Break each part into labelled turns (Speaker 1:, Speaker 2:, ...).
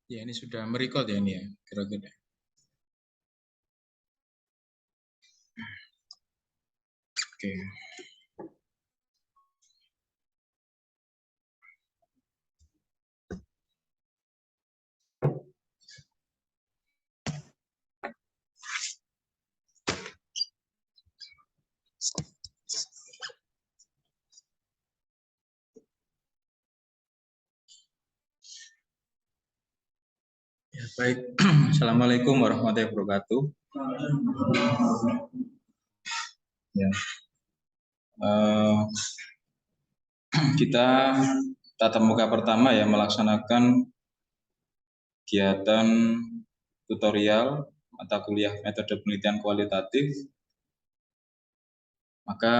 Speaker 1: Ya, ini sudah merecord ya ini ya, kira-kira. Oke. Ya, baik. Assalamualaikum warahmatullahi wabarakatuh. Ya. Kita tatap muka pertama ya melaksanakan kegiatan tutorial mata kuliah metode penelitian kualitatif. Maka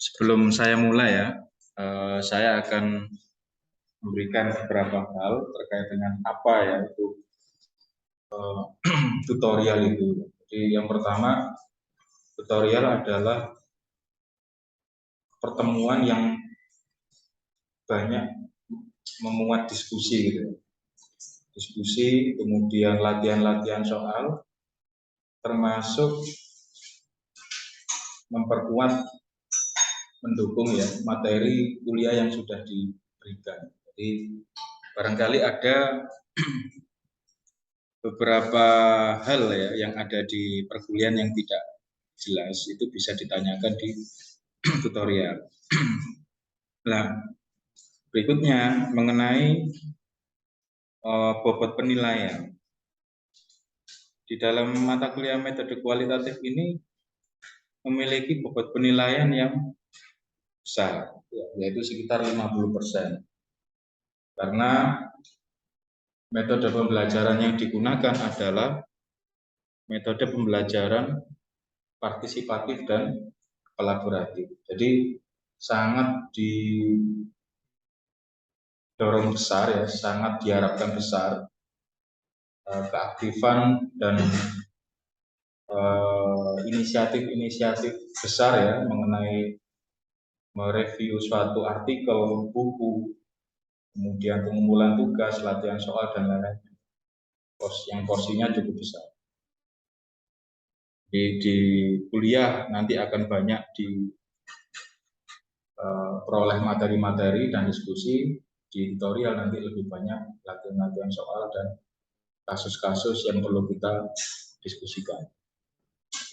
Speaker 1: sebelum saya mulai ya, saya akan memberikan beberapa hal terkait dengan apa ya itu tutorial itu. Jadi yang pertama, tutorial adalah pertemuan yang banyak memuat diskusi gitu. Diskusi, kemudian latihan-latihan soal, termasuk memperkuat, mendukung ya materi kuliah yang sudah diberikan. Jadi barangkali ada beberapa hal ya yang ada di perkuliahan yang tidak jelas, itu bisa ditanyakan di tutorial. Nah, berikutnya mengenai bobot penilaian. Di dalam mata kuliah metode kualitatif ini memiliki bobot penilaian yang besar, yaitu sekitar 50%. Karena metode pembelajaran yang digunakan adalah metode pembelajaran partisipatif dan kolaboratif. Jadi sangat didorong besar ya, sangat diharapkan besar keaktifan dan inisiatif-inisiatif besar ya mengenai mereview suatu artikel, buku, kemudian pengumpulan tugas, latihan soal, dan lain-lain. Yang porsinya cukup besar. Di kuliah nanti akan banyak diperoleh materi-materi dan diskusi. Di tutorial nanti lebih banyak latihan-latihan soal dan kasus-kasus yang perlu kita diskusikan.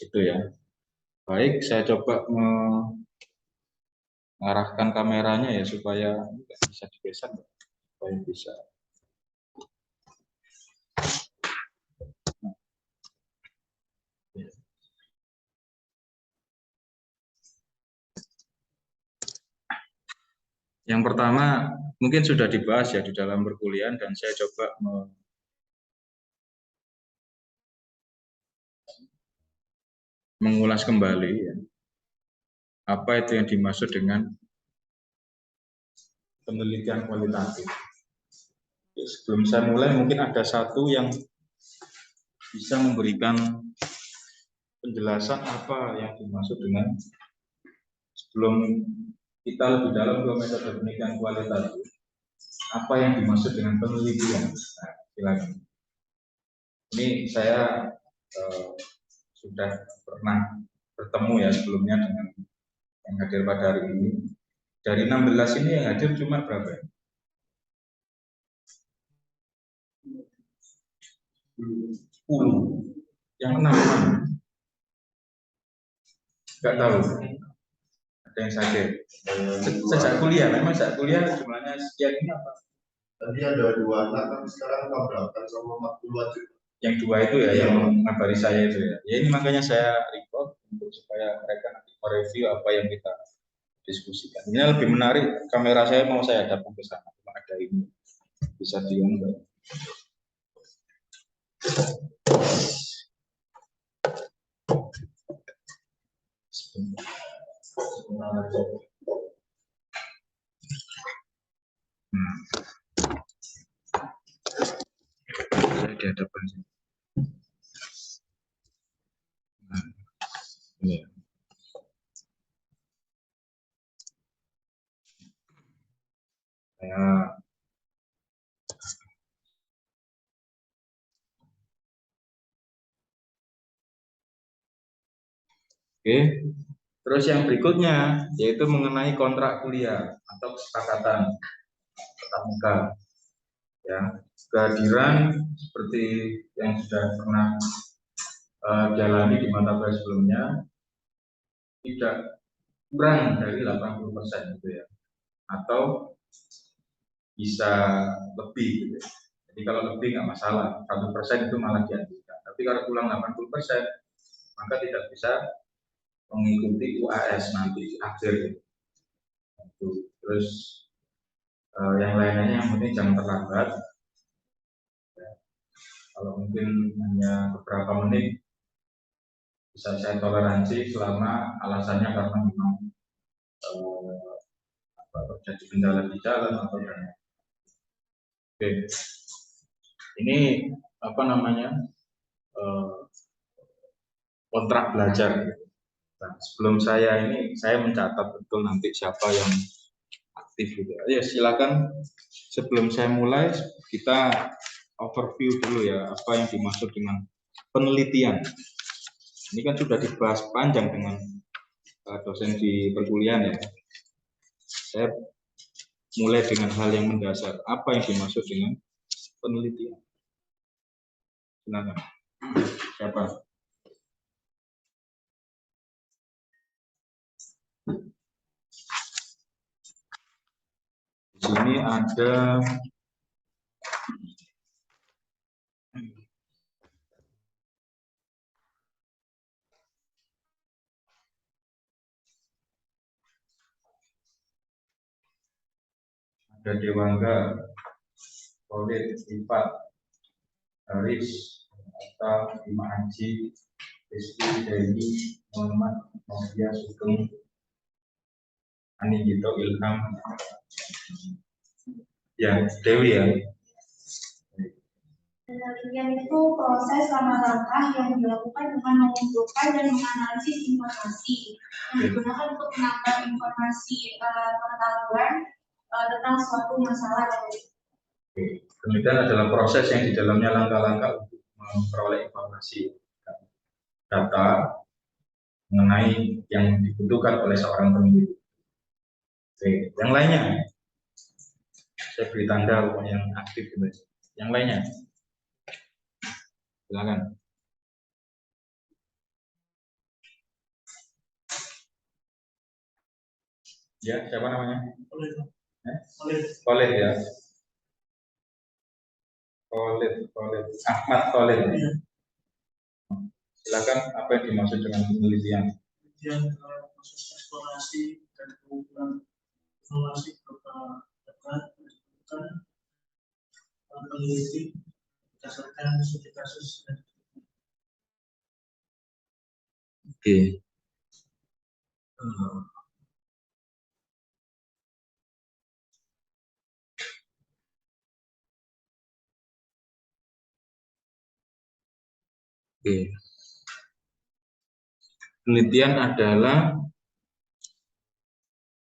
Speaker 1: Itu ya. Baik, saya coba mengarahkan kameranya ya supaya bisa digeser, supaya bisa. Yang pertama mungkin sudah dibahas ya di dalam perkuliahan, dan saya coba mengulas kembali ya, apa itu yang dimaksud dengan penelitian kualitatif. Ya, sebelum saya mulai mungkin ada satu yang bisa memberikan penjelasan apa yang dimaksud dengan, sebelum kita lebih dalam ke metode penelitian kualitatif, apa yang dimaksud dengan penelitian. Nah, silakan. Ini saya sudah pernah bertemu ya sebelumnya dengan yang hadir pada hari ini. Dari 16 ini yang hadir cuma berapa? 10. Yang 6 mana? Enggak tahu. Ada yang sakit. Sejak kuliah, memang sejak kuliah jumlahnya sekian ini apa?
Speaker 2: Tadi ada 2 anak, tapi sekarang tabrakan sama 40 aja.
Speaker 1: Yang 2 itu ya, yang mengabari saya itu ya. Ya ini makanya saya record untuk supaya mereka nanti mereview apa yang kita diskusikan. Ini lebih menarik, kamera saya mau saya hadapkan ke sana, cuma ada ini bisa diunggah. Saya di hadapan sini. Nah, ini. Ya. Oke. Terus yang berikutnya yaitu mengenai kontrak kuliah atau kesepakatan tatap muka. Ya, kehadiran seperti yang sudah pernah jalani di mata kuliah sebelumnya tidak kurang dari 80% gitu ya, atau bisa lebih gitu ya. Jadi kalau lebih nggak masalah, 1% itu malah dianjurkan. Tapi kalau kurang 80%, maka tidak bisa mengikuti UAS nanti di akhir gitu. Terus yang lainnya yang penting jangan terlambat. Ya, kalau mungkin hanya beberapa menit bisa saya toleransi selama alasannya karena memang terjadi kendala di jalan atau dan. Oke, ini apa namanya kontrak belajar. Nah, sebelum saya mencatat betul nanti siapa yang aktif gitu. Ya silakan sebelum saya mulai kita overview dulu ya apa yang dimaksud dengan penelitian. Ini kan sudah dibahas panjang dengan dosen di perkuliahan ya. Saya mulai dengan hal yang mendasar. Apa yang dimaksud dengan penelitian? Silakan. Siapa? Di sini ada Dewangga, Khalid, Ifat, Haris, Atta, Ima Haji, Rizky, Dewi, Muhammad, Novia, Sugeng, Ani Gito, Ilham, ya Dewi ya.
Speaker 3: Penelitian itu proses langkah-langkah yang dilakukan dengan mengumpulkan dan menganalisis informasi yang digunakan untuk menambah informasi pengetahuan tentang suatu masalah.
Speaker 1: Penelitian adalah proses yang di dalamnya langkah-langkah untuk memperoleh informasi data mengenai yang dibutuhkan oleh seorang peneliti. Oke, yang lainnya saya beri tanda yang aktif gitu. Yang lainnya silakan. Ya, siapa namanya? Khalid ya. Khalid. Ahmad Khalid. Ya. Silakan, apa yang dimaksud dengan penelitian?
Speaker 4: Penelitian proses eksplorasi dan pengumpulan informasi berupa data dan peneliti berdasarkan studi kasus dan
Speaker 1: Oke. Oke. Penelitian adalah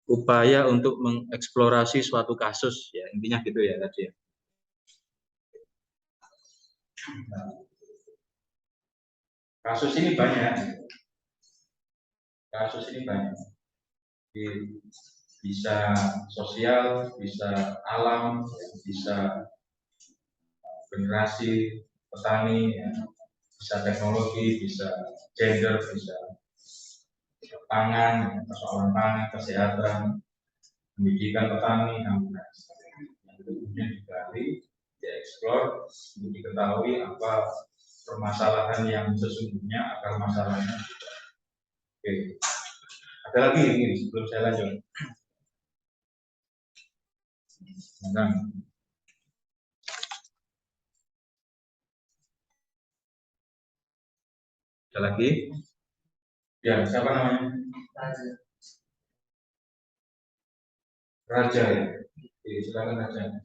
Speaker 1: upaya untuk mengeksplorasi suatu kasus ya, intinya gitu ya tadi ya. Kasus ini banyak. Bisa sosial, bisa alam, bisa generasi petani, bisa teknologi, bisa gender, bisa pangan, persoalan pangan, kesehatan, pendidikan petani, dan sebagainya. Yang kemudian digali, dieksplor, untuk diketahui apa permasalahan yang sesungguhnya, akar masalahnya. Oke. Ada lagi ini sebelum saya lanjut. Nah, ada lagi? Ya, siapa namanya? Raja ya. Oke, silakan Raja.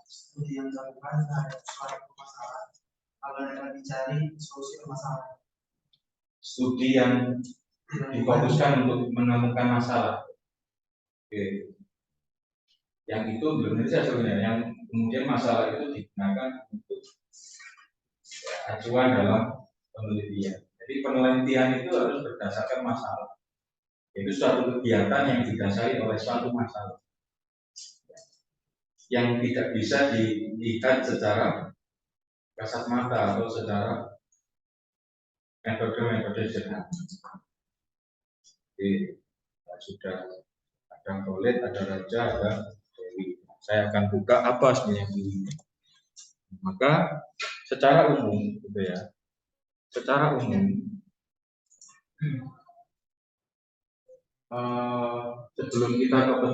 Speaker 4: studi yang dilakukan terhadap suatu masalah agar dapat dicari solusi permasalahan.
Speaker 1: Studi yang difokuskan untuk menemukan masalah. Oke. yang itu belum bisa sebenarnya, yang kemudian masalah itu digunakan untuk acuan dalam penelitian. Jadi penelitian itu harus berdasarkan masalah. Itu suatu kegiatan yang didasari oleh suatu masalah yang tidak bisa dilihat secara kasat mata atau secara metode-metode sederhana. Jadi sudah ada Khalid, ada Raja, ada Dewi. Saya akan buka apa sebenarnya ini. Maka secara umum, gitu ya. Secara umum, sebelum kita ke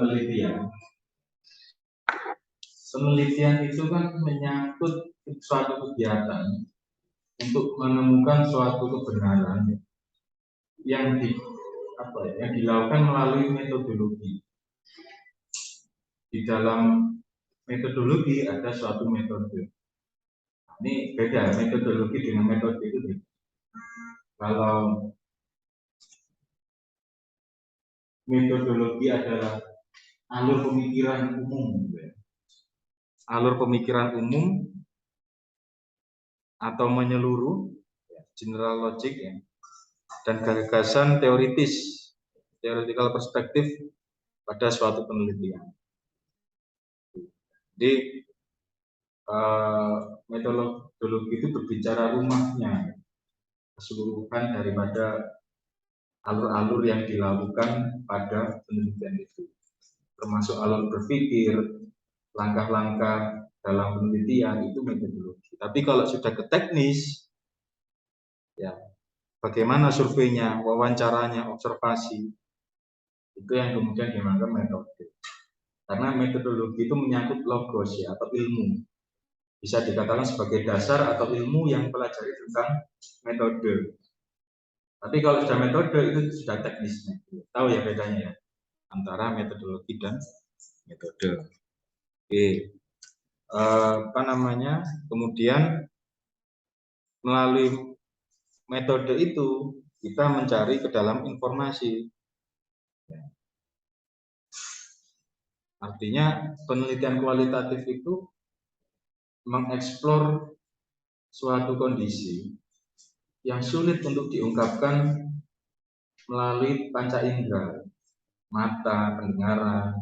Speaker 1: penelitian itu kan menyangkut suatu kegiatan untuk menemukan suatu kebenaran yang yang dilakukan melalui metodologi. Di dalam metodologi ada suatu metode. Ini beda metodologi dengan metode itu. Kalau metodologi adalah alur pemikiran umum, alur pemikiran umum atau menyeluruh, general logic ya, dan gagasan teoritis, theoretical perspektif pada suatu penelitian. Jadi metodologi itu berbicara rumahnya, keseluruhan daripada alur-alur yang dilakukan pada penelitian itu, termasuk alur berpikir, langkah-langkah dalam penelitian itu metodologi. Tapi kalau sudah ke teknis, ya bagaimana surveinya, wawancaranya, observasi, itu yang kemudian dianggap metode. Karena metodologi itu menyangkut logos ya, atau ilmu. Bisa dikatakan sebagai dasar atau ilmu yang pelajari tentang metode. Tapi kalau sudah metode itu sudah teknisnya. Tahu ya bedanya ya antara metodologi dan metode. Oke. Kemudian melalui metode itu kita mencari ke dalam informasi. Artinya penelitian kualitatif itu mengeksplor suatu kondisi yang sulit untuk diungkapkan melalui panca indera, mata, pendengaran,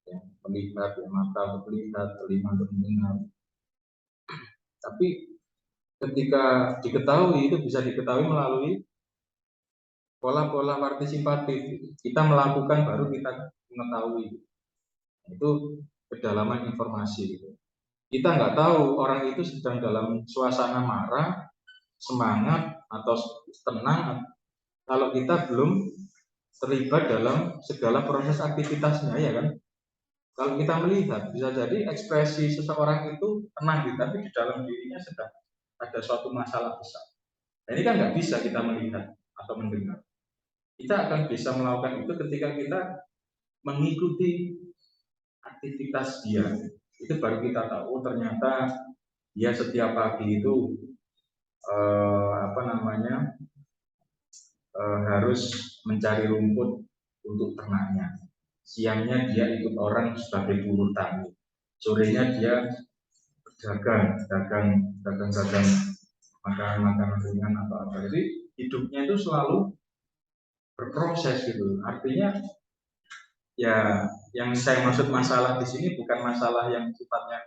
Speaker 1: ya, melihat, ya, mata untuk melihat, telinga untuk mendengar. Tapi ketika diketahui, itu bisa diketahui melalui pola-pola partisipatif. Kita melakukan baru kita mengetahui. Itu kedalaman informasi. Kita nggak tahu orang itu sedang dalam suasana marah, semangat, atau tenang kalau kita belum terlibat dalam segala proses aktivitasnya, ya kan? Kalau kita melihat, bisa jadi ekspresi seseorang itu tenang, tapi di dalam dirinya sedang ada suatu masalah besar. Nah, ini kan nggak bisa kita melihat atau mendengar. Kita akan bisa melakukan itu ketika kita mengikuti aktivitas dia. Itu baru kita tahu ternyata dia setiap pagi itu harus mencari rumput untuk ternaknya. Siangnya dia ikut orang sebagai buruh tani. Sorenya dia dagang makanan ringan atau apa. Jadi hidupnya itu selalu berproses gitu. Artinya ya yang saya maksud masalah di sini bukan masalah yang sifatnya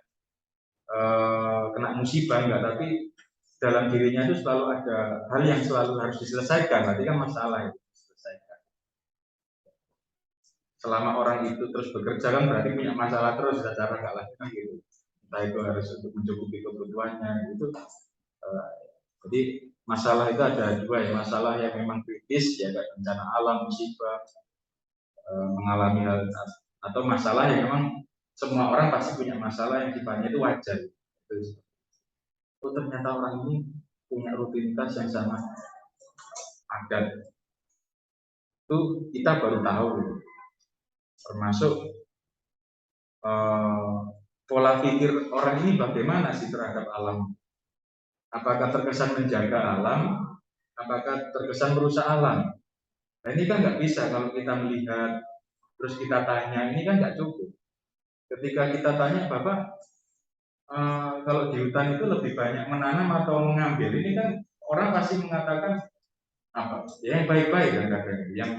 Speaker 1: kena musibah enggak, tapi dalam dirinya itu selalu ada hal yang selalu harus diselesaikan. Berarti kan masalah itu diselesaikan. Selama orang itu terus bekerja kan berarti punya masalah terus secara nggak langsung gitu. Entah itu harus untuk mencukupi kebutuhannya gitu. Jadi masalah itu ada dua ya, masalah yang memang kritis ya kayak bencana alam, musibah, mengalami hal, atau masalah yang memang semua orang pasti punya masalah yang sifatnya itu wajar. Oh ternyata orang ini punya rutinitas yang sama adat. Itu kita baru tahu. Termasuk pola pikir orang ini bagaimana sih terhadap alam. Apakah terkesan menjaga alam, apakah terkesan merusak alam. Nah ini kan nggak bisa kalau kita melihat terus kita tanya, ini kan nggak cukup. ketika kita tanya Bapak, kalau di hutan itu lebih banyak menanam atau mengambil, ini kan orang pasti mengatakan apa? Ya yang baik-baik kan kadang, yang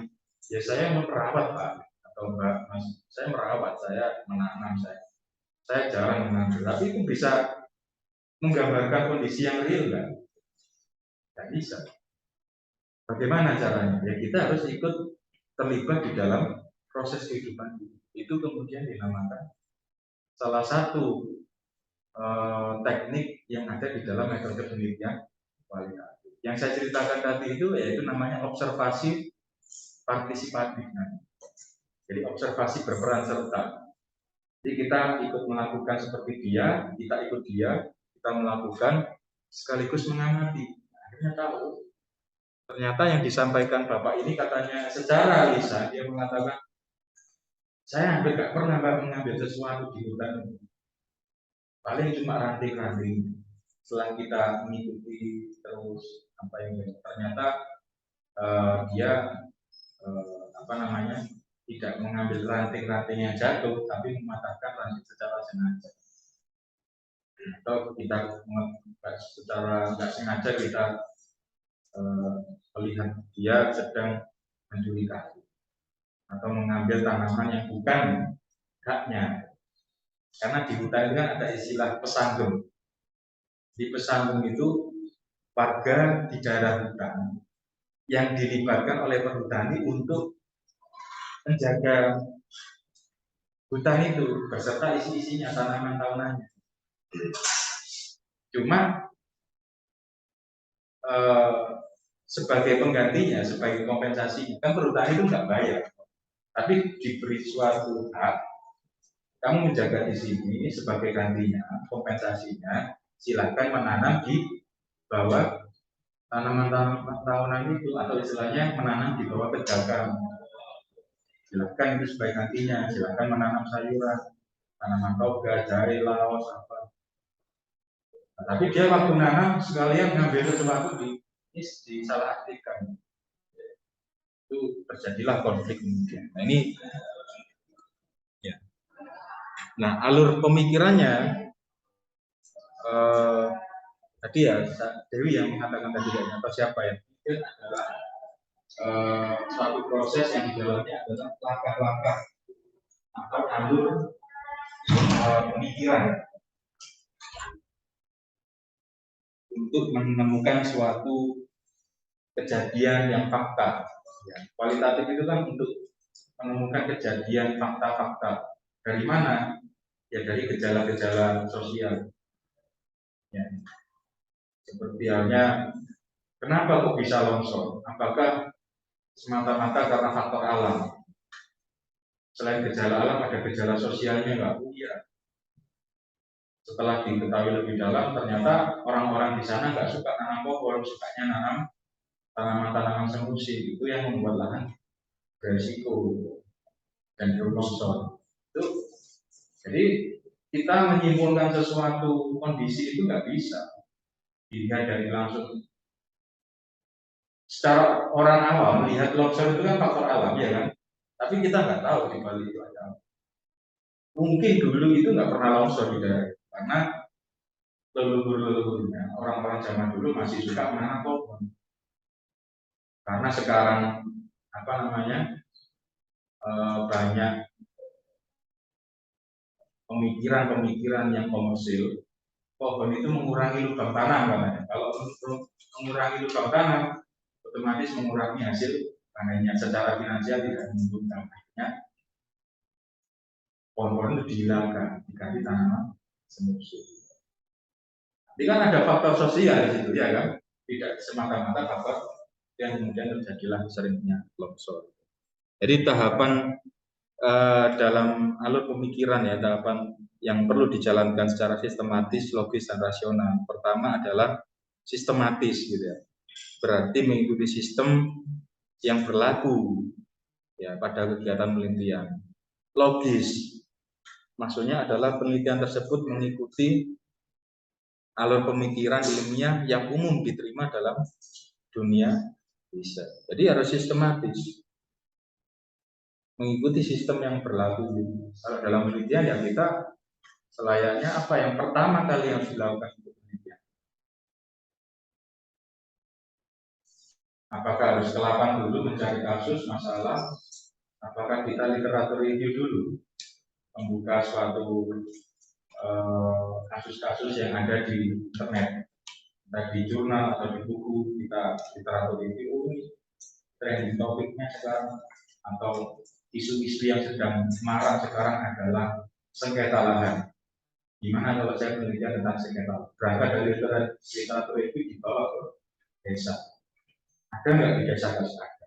Speaker 1: ya saya merawat Pak, atau Mbak Mas, saya merawat, saya menanam, saya jarang mengambil. Tapi itu bisa menggambarkan kondisi yang real nggak? Nggak bisa. Bagaimana caranya? Ya kita harus ikut terlibat di dalam proses kehidupan. Itu kemudian dinamakan salah satu teknik yang ada di dalam metode penelitian kualitatif. Yang saya ceritakan tadi itu yaitu namanya observasi partisipatif. Jadi observasi berperan serta. Jadi kita ikut melakukan seperti dia, kita ikut dia, kita melakukan sekaligus mengamati. Akhirnya tahu. Ternyata yang disampaikan Bapak ini katanya secara lisan dia mengatakan saya hampir gak pernah mengambil sesuatu di hutan. Paling cuma ranting-ranting. Setelah kita mengikuti terus apa yang ternyata dia apa namanya tidak mengambil ranting-ranting yang jatuh, tapi mematahkan ranting secara sengaja. Atau kita secara nggak sengaja kita melihat dia sedang mencuri kayu atau mengambil tanaman yang bukan haknya. Karena di hutan itu kan ada istilah pesanggung. Di pesanggung itu warga di daerah hutan yang dilibatkan oleh perhutani untuk menjaga hutan itu beserta isi-isinya, tanaman-tanamannya. Cuma sebagai penggantinya, sebagai kompensasinya, kan perhutani itu nggak bayar, tapi diberi suatu hak. Kamu menjaga di sini sebagai gantinya, kompensasinya, silakan menanam di bawah tanaman-tanaman tahunan itu, atau istilahnya menanam di bawah pejagan. Silakan itu sebagai gantinya, silakan menanam sayuran, tanaman toga, jahe, laos, apa. Nah, tapi dia waktu nanam sekalian ngambil sesuatu disalahartikan. Itu terjadilah konflik kemudian. Nah ini, ya. Nah alur pemikirannya tadi ya Dewi yang mengatakan tadi atau siapa ya? Itu adalah suatu proses yang di dalamnya adalah langkah-langkah atau alur pemikiran untuk menemukan suatu kejadian yang fakta. Ya, kualitatif itu kan untuk menemukan kejadian fakta-fakta. Dari mana? Ya dari gejala-gejala sosial. Ya. Seperti halnya, kenapa kok bisa longsor? Apakah semata-mata karena faktor alam? Selain gejala alam, ada gejala sosialnya nggak? Oh iya. Setelah diketahui lebih dalam, ternyata orang-orang di sana nggak suka nanam pohon, sukanya nanam tanaman-tanaman semusim. Itu yang membuat lahan beresiko dan longsor. Itu jadi kita menyimpulkan sesuatu kondisi itu nggak bisa dilihat dari langsung. Secara orang awam melihat longsor itu kan faktor alam ya kan, tapi kita nggak tahu di balik itu ada. Mungkin dulu itu nggak pernah longsor di daerah karena leluhur-leluhurnya orang-orang zaman dulu masih suka menanam pohon. Karena sekarang apa namanya banyak pemikiran-pemikiran yang komersil, pohon itu mengurangi lubang tanam katanya. Kalau mengurangi lubang tanam, otomatis mengurangi hasil panennya, secara finansial tidak menguntungkan. Akhirnya pohon-pohon itu dihilangkan, diganti tanaman semusim. Jadi kan ada faktor sosial di situ ya kan, tidak semata-mata faktor yang kemudian terjadilah seringnya longsor. Jadi tahapan dalam alur pemikiran ya, tahapan yang perlu dijalankan secara sistematis, logis dan rasional. Pertama adalah sistematis gitu ya. Berarti mengikuti sistem yang berlaku ya pada kegiatan penelitian. Logis maksudnya adalah penelitian tersebut mengikuti alur pemikiran ilmiah yang umum diterima dalam dunia riset. Jadi harus sistematis. mengikuti sistem yang berlaku. Kalau dalam penelitian ya kita selayaknya apa yang pertama kali yang dilakukan untuk penelitian. Apakah harus ke lapang dulu mencari kasus masalah? Apakah kita literatur review dulu, membuka suatu kasus-kasus yang ada di internet, entah di jurnal atau di buku, kita literatur review trending topiknya sekarang atau isu-isu yang sedang marak sekarang adalah sengketa lahan. Gimana kalau saya penelitian tentang sengketa? Berangkat dari literatur itu dibawa ke desa. Ada nggak di desa kasus ada?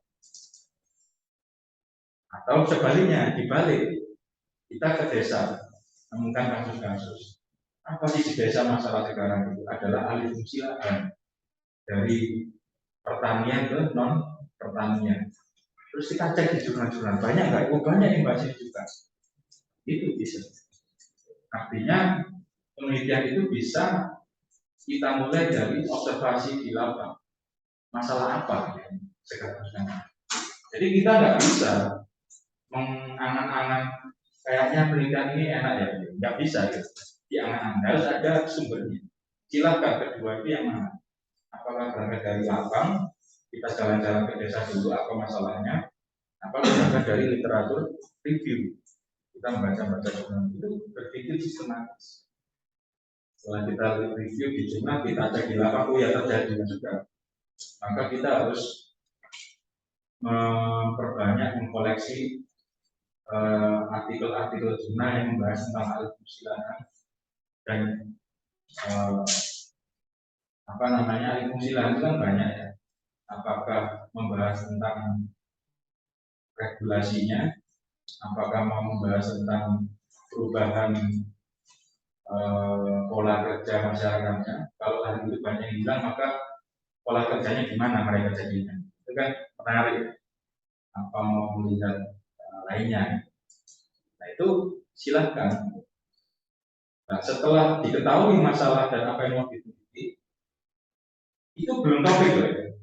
Speaker 1: Atau sebaliknya dibalik, kita ke desa menemukan kasus-kasus. Apa sih di desa masalah sekarang itu adalah alih fungsi lahan dari pertanian ke non pertanian. Terus kita cek di jurnal-jurnal banyak nggak? Oh banyak yang bahas juga. Itu bisa. Artinya penelitian itu bisa kita mulai dari observasi di lapang. Masalah apa yang sekarang? Jadi kita nggak bisa mengangan-angan kayaknya penelitian ini enak ya, nggak bisa gitu. Diangan-angan harus ada sumbernya. Silakan kedua itu yang mana? Apakah berangkat dari lapang, kita jalan-jalan ke desa dulu apa masalahnya? Apakah berangkat dari literatur review? Kita membaca-baca jurnal itu berpikir sistematis. Setelah kita review di jurnal, kita cek di lapang, oh ya terjadi juga. Maka kita harus memperbanyak mengkoleksi artikel-artikel jurnal yang membahas tentang alih fungsi lahan dan alih fungsi lahan itu kan banyak ya. Apakah membahas tentang regulasinya, apakah mau membahas tentang perubahan pola kerja masyarakatnya. Kalau hal itu banyak yang bilang, maka pola kerjanya gimana mereka jadinya. Itu kan menarik. Apa mau melihat lainnya. Nah itu silahkan. Nah, setelah diketahui masalah dan apa yang mau diteliti, itu belum topik loh ya.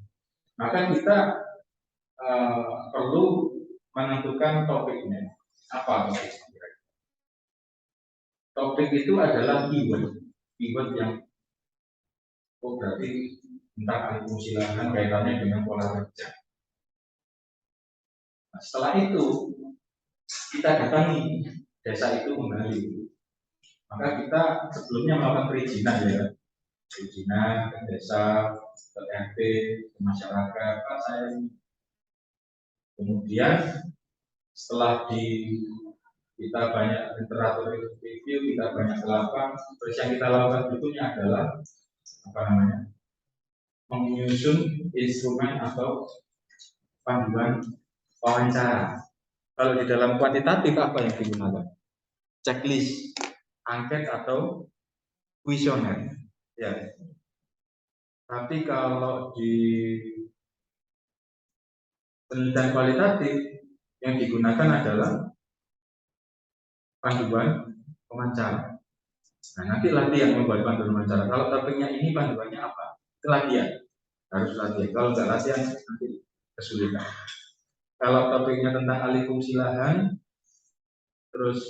Speaker 1: Maka kita perlu menentukan topiknya. Apa topiknya? Topik itu adalah keyword yang berarti tentang alih fungsi lahan kaitannya dengan pola kerja. Nah, setelah itu kita datangi desa itu kembali. Maka kita sebelumnya melakukan perizinan ya, perizinan ke desa, ke RT, ke masyarakat, Pak saya. Kemudian setelah kita banyak literatur review, kita banyak ke lapang, terus yang kita lakukan berikutnya adalah menyusun instrumen atau panduan wawancara. Kalau di dalam kuantitatif apa yang digunakan? Checklist, angket atau kuesioner. Ya. Tapi kalau di penelitian kualitatif yang digunakan adalah panduan wawancara. Nah, nanti latihan membuat panduan wawancara. Kalau topiknya ini panduannya apa? Itu latihan. Harus latihan. Kalau nggak latihan nanti kesulitan. Kalau topiknya tentang alih fungsi lahan, terus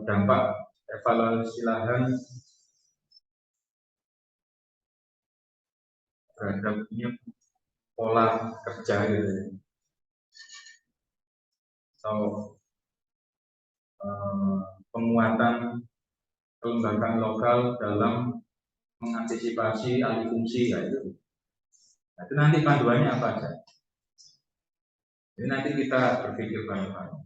Speaker 1: dampak evaluasi lahan terhadap pola kerja gitu. Atau penguatan kelembagaan lokal dalam mengantisipasi alih fungsi itu. Nah, itu nanti panduannya apa aja? Jadi nanti kita berpikir bareng-bareng.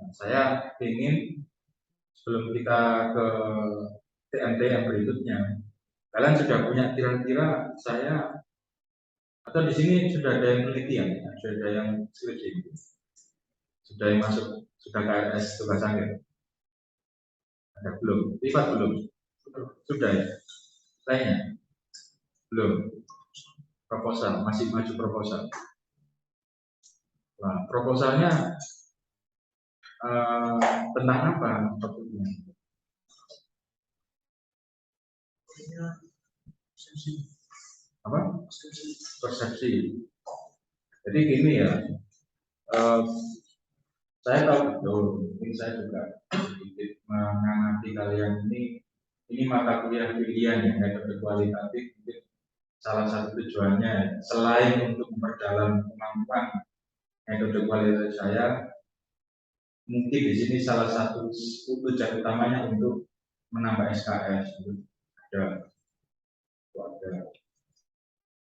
Speaker 1: Nah, saya ingin sebelum kita ke TMT yang berikutnya, kalian sudah punya kira-kira saya atau di sini sudah ada yang penelitian, sudah ada yang skripsi, sudah yang masuk, sudah KRS tugas akhir. Ada belum? Privat belum? Sudah ya? Lainnya? Belum. Proposal, masih maju proposal. Nah, proposalnya tentang apa topiknya? Apa? Persepsi. Jadi gini ya, saya tahu betul, mungkin saya juga sedikit mengamati kalian ini mata kuliah pilihan ya, metode kualitatif. Mungkin salah satu tujuannya selain untuk memperdalam kemampuan metode kualitatif saya, mungkin di sini salah satu tujuan utamanya untuk menambah SKS. Ada,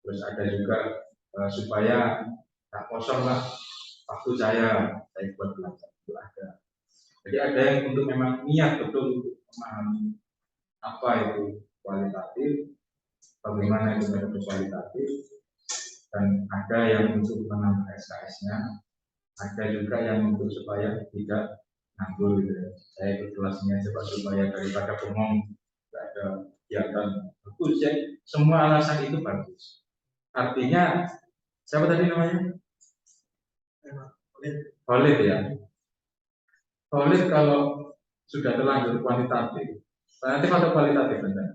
Speaker 1: terus ada juga supaya tak kosong lah waktu saya buat belajar itu ada. Jadi ada yang untuk memang niat betul untuk memahami apa itu kualitatif, bagaimana itu metode kualitatif, dan ada yang untuk menambah SKS-nya, ada juga yang untuk supaya tidak nganggur gitu ya. Saya ikut kelasnya coba supaya daripada bengong tidak ada kegiatan. Bagus ya, semua alasan itu bagus. Artinya siapa tadi namanya? Valid ya. Valid kalau sudah terlanjur kuantitatif. Kuantitatif atau kualitatif benar?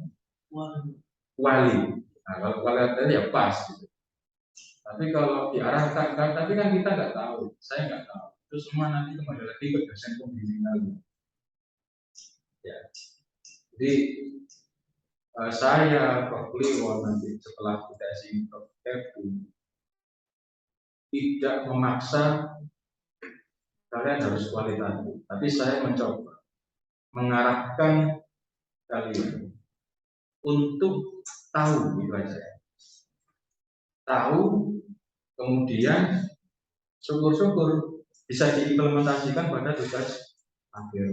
Speaker 1: Wali. Nah, kalau kualitatif ya pas gitu. Tapi kalau diarahkan, tapi kan kita nggak tahu, saya nggak tahu. Itu semua nanti kembali lagi ke dosen pembimbing kalian. Ya. Jadi saya Prof. Kliwon nanti setelah kita Prof. Kevin tidak memaksa kalian harus kualitatif, tapi saya mencoba mengarahkan kalian untuk tahu gitu aja. Tahu, kemudian syukur-syukur bisa diimplementasikan pada tugas akhir.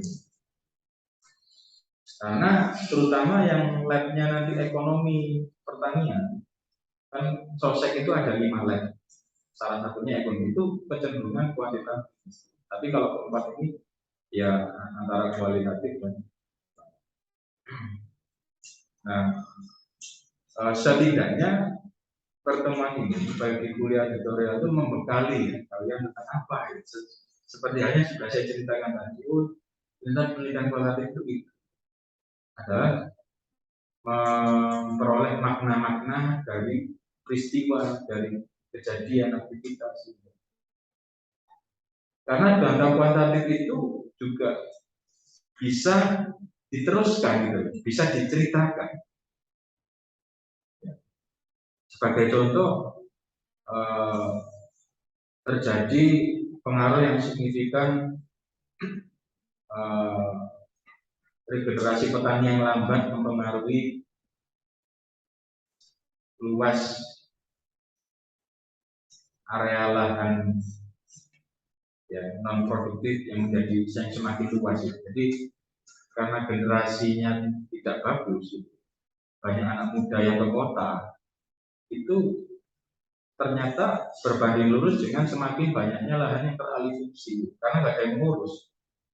Speaker 1: Karena terutama yang labnya nanti ekonomi pertanian, kan sosek itu ada 5 lab. Salah satunya ekonomi itu kecenderungan kuantitatif. Tapi kalau keempat ini ya antara kualitatif dan nah setidaknya pertemuan ini baik di kuliah tutorial itu membekali ya, kalian tentang apa ya. Seperti halnya sudah saya ceritakan tadi, tentang penelitian kualitatif itu adalah memperoleh makna-makna dari peristiwa, dari kejadian aktivitas. Karena data kuantitatif itu juga bisa diteruskan gitu, bisa diceritakan. Sebagai contoh, terjadi pengaruh yang signifikan regenerasi petani yang lambat mempengaruhi luas area lahan ya, non produktif yang menjadi yang semakin luas. Jadi karena generasinya tidak bagus, banyak anak muda yang ke kota, itu ternyata berbanding lurus dengan semakin banyaknya lahan yang teralih fungsi, karena nggak ada yang ngurus,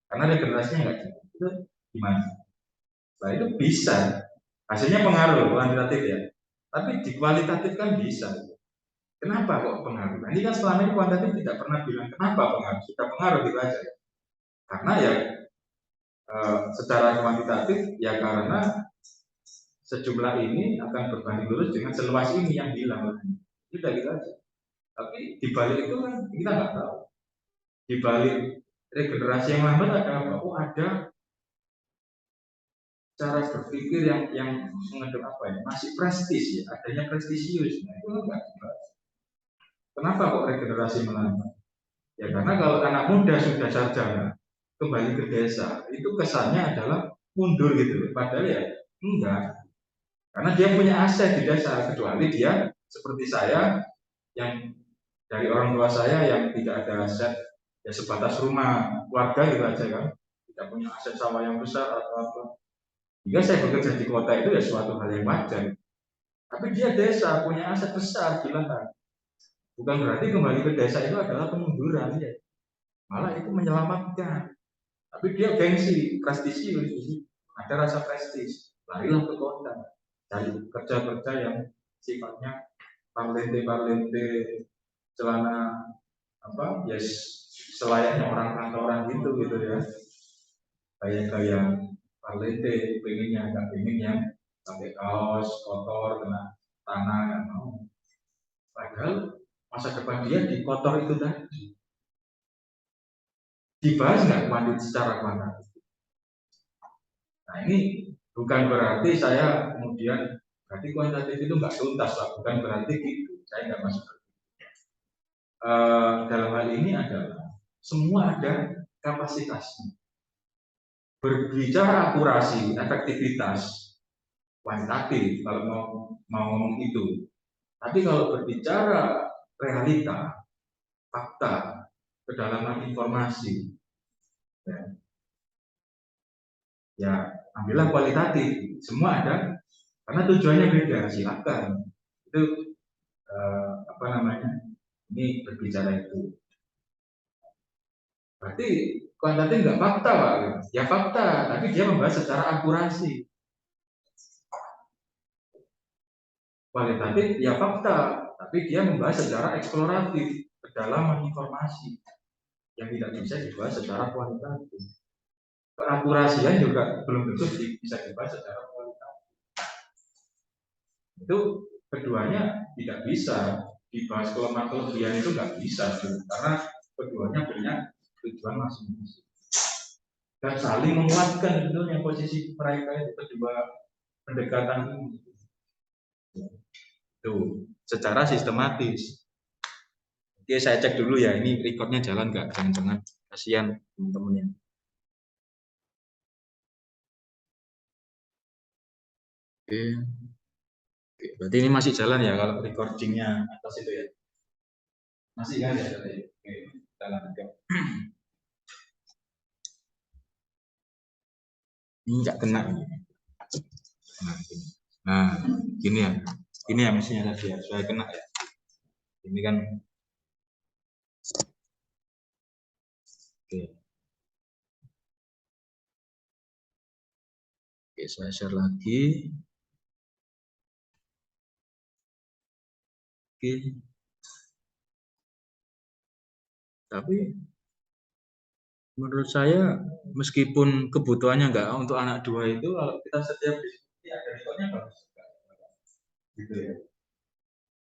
Speaker 1: karena regenerasinya nggak cukup. Itu gimana? Nah itu bisa, hasilnya pengaruh kuantitatif ya, tapi di kualitatif kan bisa. Kenapa kok pengaruh? Nah, ini kan selama ini kuantitatif tidak pernah bilang kenapa pengaruh, sudah pengaruh gitu aja. Karena ya secara kuantitatif ya karena sejumlah ini akan berbanding lurus dengan seluas ini yang bilang. Kita gitu aja. Tapi di balik itu kan kita nggak tahu. Di balik regenerasi yang lambat ada apa? Oh ada cara berpikir yang mengandung apa ya? Masih prestis ya, adanya prestisius. Nah, itu enggak dibahas. Kenapa kok regenerasi melambat? Ya karena kalau anak muda sudah sarjana kembali ke desa, itu kesannya adalah mundur gitu. Padahal ya enggak. Karena dia punya aset di desa, kecuali dia seperti saya yang dari orang tua saya yang tidak ada aset, ya sebatas rumah keluarga gitu aja kan, tidak punya aset sawah yang besar atau apa. Jika saya bekerja di kota itu ya suatu hal yang wajar. Tapi dia desa punya aset besar, silakan. Bukan berarti kembali ke desa itu adalah kemunduran ya. Malah itu menyelamatkan. Tapi dia gengsi, prestisius, ada rasa prestis, larilah ke kota, cari kerja-kerja yang sifatnya parlente celana apa ya selayaknya orang kantoran gitu ya, kayak parlente pengennya agak pengen yang pakai kaos kotor kena tanah nggak mau. Padahal masa depan dia di kotor itu tadi. Dibahas nggak secara kuantitatif. Nah ini bukan berarti saya kemudian berarti kuantitatif itu nggak tuntas lah, bukan berarti gitu. Saya nggak masuk. Dalam hal ini adalah semua ada kapasitasnya. Berbicara akurasi, efektivitas, kuantitatif kalau mau ngomong itu. Tapi kalau berbicara realita, fakta, kedalaman informasi, ya ambillah kualitatif. Semua ada, karena tujuannya beda. Silakan. Itu apa namanya? Ini berbicara itu. Berarti kuantitatif nggak fakta, Pak. Ya fakta, tapi dia membahas secara akurasi. Kualitatif ya fakta, tapi dia membahas secara eksploratif, kedalaman informasi yang tidak bisa dibahas secara kualitatif. Keakurasian juga belum tentu bisa dibahas secara kualitatif. Itu keduanya tidak bisa dibahas, kelemahan-kelebihan itu nggak bisa, karena keduanya punya tujuan masing-masing dan saling menguatkan sebetulnya posisi mereka itu kedua pendekatan ini. Tuh, secara sistematis. Oke, saya cek dulu ya, ini recordnya jalan nggak? Jangan-jangan kasihan teman-teman yang. Oke. Oke, berarti ini masih jalan ya kalau recordingnya atas itu ya? Masih kan ya? Oke, kita lanjutkan. Ini nggak kena ini. Nah, gini ya. Ini ya mestinya tadi ya, saya kena ya. Ini kan. Oke. Oke, saya share lagi. Oke. Tapi menurut saya meskipun kebutuhannya nggak untuk anak dua itu, kalau kita setiap diskusi ada rekodnya bagus gitu ya.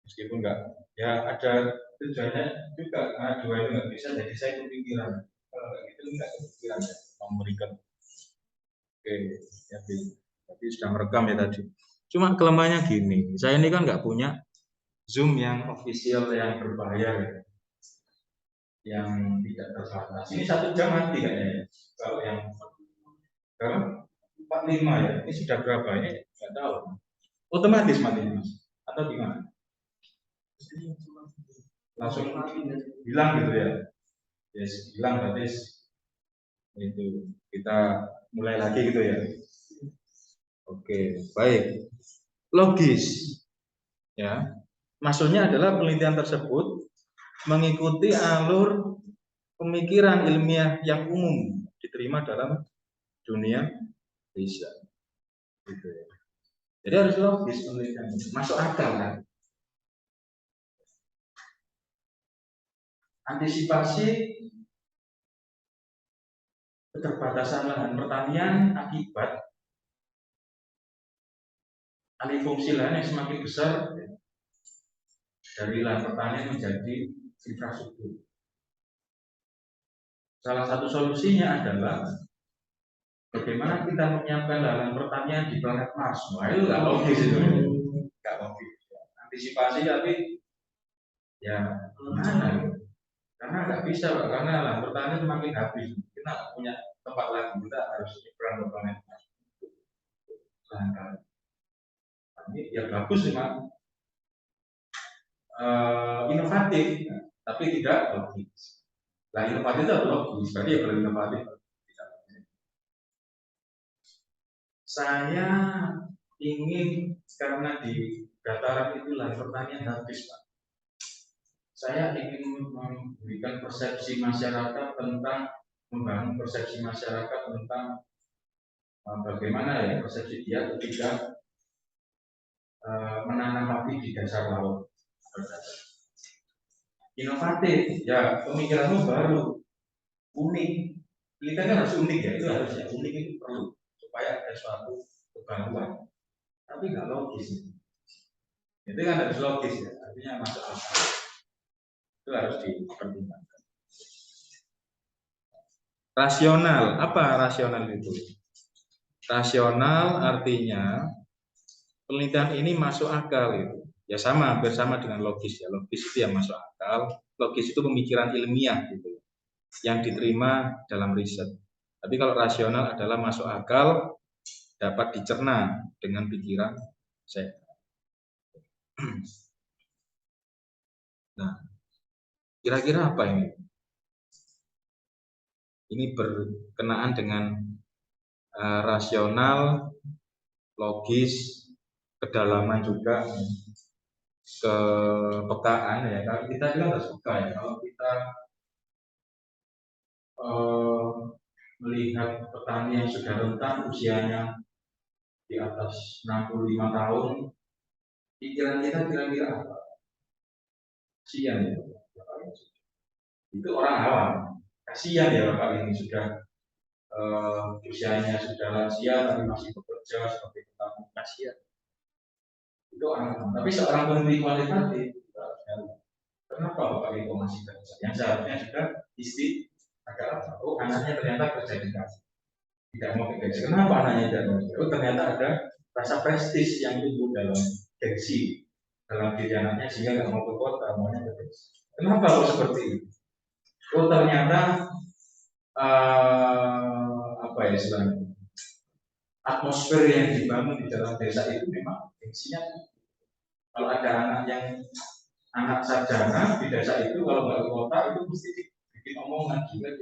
Speaker 1: Meskipun nggak, ya ada tujuannya juga, anak dua itu nggak bisa, jadi saya kepikiran kalau nggak gitu nggak kepikiran ya memberikan. Oke, ya, tapi sudah merekam ya tadi. Cuma kelemahannya gini, saya ini kan nggak punya Zoom yang official yang berbayar ya, yang tidak terbatas. Ini 1 jam mati kayaknya ya. Kalau yang berapa? 45 ya. Ini sudah berapa? Ini nggak tahu. Otomatis mati mas? Atau gimana? Langsung bilang gitu ya. Yes, bilang berarti itu kita mulai lagi gitu ya. Oke, baik. Logis. Ya. Maksudnya adalah penelitian tersebut mengikuti alur pemikiran ilmiah yang umum diterima dalam dunia riset. Gitu ya. Jadi harus logis penelitian, masuk akal kan. Antisipasi keterbatasan lahan pertanian akibat alih fungsi lahan yang semakin besar dari lahan pertanian menjadi infrastruktur. Salah satu solusinya adalah bagaimana kita menyiapkan lahan pertanian di planet Mars. Wah, itu nggak logis itu, nggak logis. Antisipasi tapi ya gimana? Karena nggak bisa, karena lahan pertanian semakin habis. Kita nggak punya tempat lagi, kita harus nyebrang ke planet Mars. Ini ya bagus memang inovatif, tapi tidak logis. Nah, inovatif itu harus logis, berarti ya kalau inovatif tidak logis. Saya ingin, karena di dataran itu lahan pertanian habis, Pak. Saya ingin memberikan persepsi masyarakat tentang, membangun persepsi masyarakat tentang bagaimana ya persepsi dia ketika menanam padi di dasar laut. Inovatif, ya pemikiranmu baru, unik. Penelitian kan harus unik ya, itu harus ya unik, itu perlu supaya ada suatu kebaruan. tapi nggak logis. Itu kan harus logis ya, artinya masuk akal. Itu harus dipertimbangkan. Rasional, apa rasional itu? Rasional artinya penelitian ini masuk akal itu. Ya sama, hampir sama dengan logis ya. Logis itu yang masuk akal. Logis itu pemikiran ilmiah gitu, yang diterima dalam riset. Tapi kalau rasional adalah masuk akal, dapat dicerna dengan pikiran saya. Nah, kira-kira apa ini? Ini berkenaan dengan rasional, logis, kedalaman juga, kepekaan ya. Kalau kita bilang harus peka ya. Kalau kita melihat petani yang sudah rentah usianya di atas 65 tahun, pikiran kita kira-kira apa? Kasihan ya, itu orang awam. Kasihan ya bapak ini sudah usianya sudah lansia tapi masih bekerja sebagai petani, kasihan. Itu orang awam. Tapi seorang peneliti kualitatif, kenapa bapak ini masih kerja? Yang seharusnya juga istri adalah anaknya ternyata kerja di kasih. Tidak mau bekerja. Kenapa anaknya tidak mau bekerja? Ternyata ada rasa prestis yang tumbuh dalam gengsi dalam diri anaknya sehingga nggak mau ke kota, maunya ke desa. Kenapa kok seperti itu? Oh ternyata apa ya istilahnya? Atmosfer yang dibangun di dalam desa itu memang gengsinya. Kalau ada anak sarjana di desa itu kalau nggak ke kota itu mesti bikin omongan juga.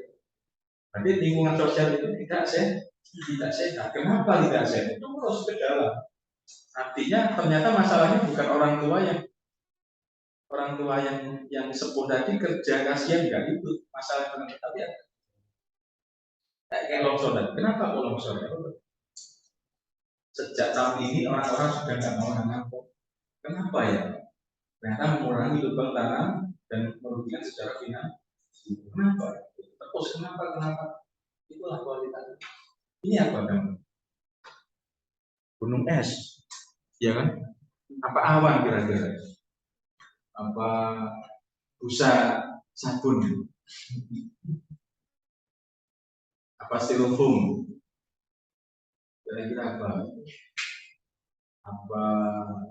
Speaker 1: Berarti lingkungan sosial itu tidak sehat. Kenapa tidak sehat? Itu harus ke dalam. Artinya ternyata masalahnya bukan orang tua yang sepuh tadi kerja kasihan enggak itu masalah dengan kita ya. Kayak longsor. Kenapa kok longsor? Sejak tahun ini orang-orang sudah nggak mau nanam. Kenapa ya? Ternyata mengurangi lubang tanam dan merugikan secara finansial. Kenapa? Terus kenapa? Itulah kualitas. Ini apa namanya? Gunung es, ya kan? Apa awan kira-kira? Apa busa sabun? Apa styrofoam? Kira-kira apa? Apa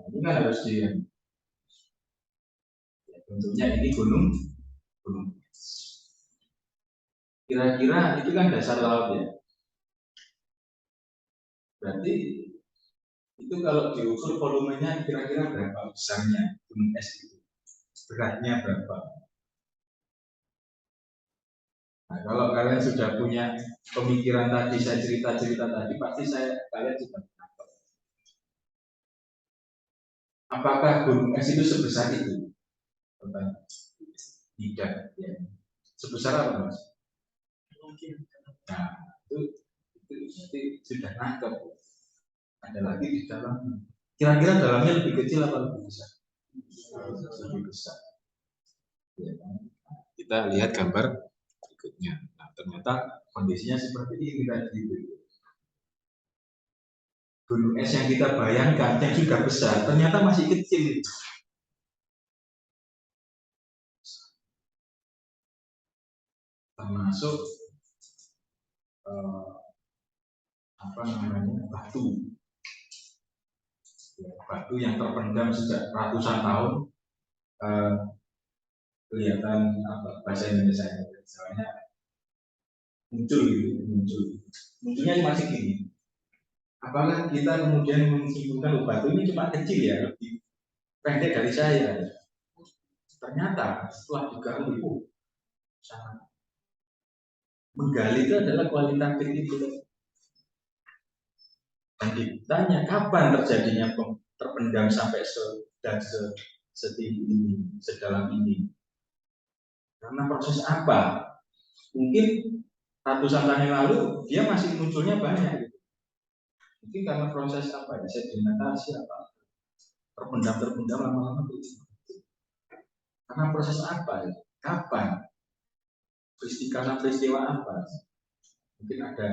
Speaker 1: ini kan harus tentunya ini gunung. Kira-kira itu kan dasar laut ya. Berarti itu kalau diukur volumenya kira-kira berapa besarnya gunung es itu? Beratnya berapa? Nah, kalau kalian sudah punya pemikiran tadi, saya cerita tadi, pasti kalian sudah menangkap. Apakah gunung es itu sebesar itu? Tidak. Ya. Sebesar apa mas? Nah, itu sudah nangkep. Ada lagi di dalamnya. Kira-kira dalamnya lebih kecil apa lebih besar? Lebih besar. Ya, kita lihat gambar berikutnya. Nah, ternyata kondisinya seperti ini tadi. Gunung es yang kita bayangkan yang sudah besar, ternyata masih kecil. Termasuk batu. Batu yang terpendam sejak ratusan tahun, kelihatan bahasa Indonesia misalnya munculnya masih gini. Apakah kita kemudian menyimpulkan batu ini cuma kecil ya, lebih pendek dari saya? Ternyata setelah digali sangat menggali itu adalah kualitatif itu. Dan ditanya kapan terjadinya terpendam sampai setinggi ini, sedalam ini. Karena proses apa? Mungkin ratusan tahun yang lalu dia masih munculnya banyak. Gitu. Mungkin karena proses apa ya? Sedimentasi apa? Terpendam lama-lama itu. Karena proses apa ya? Kapan? Karena peristiwa apa? Mungkin ada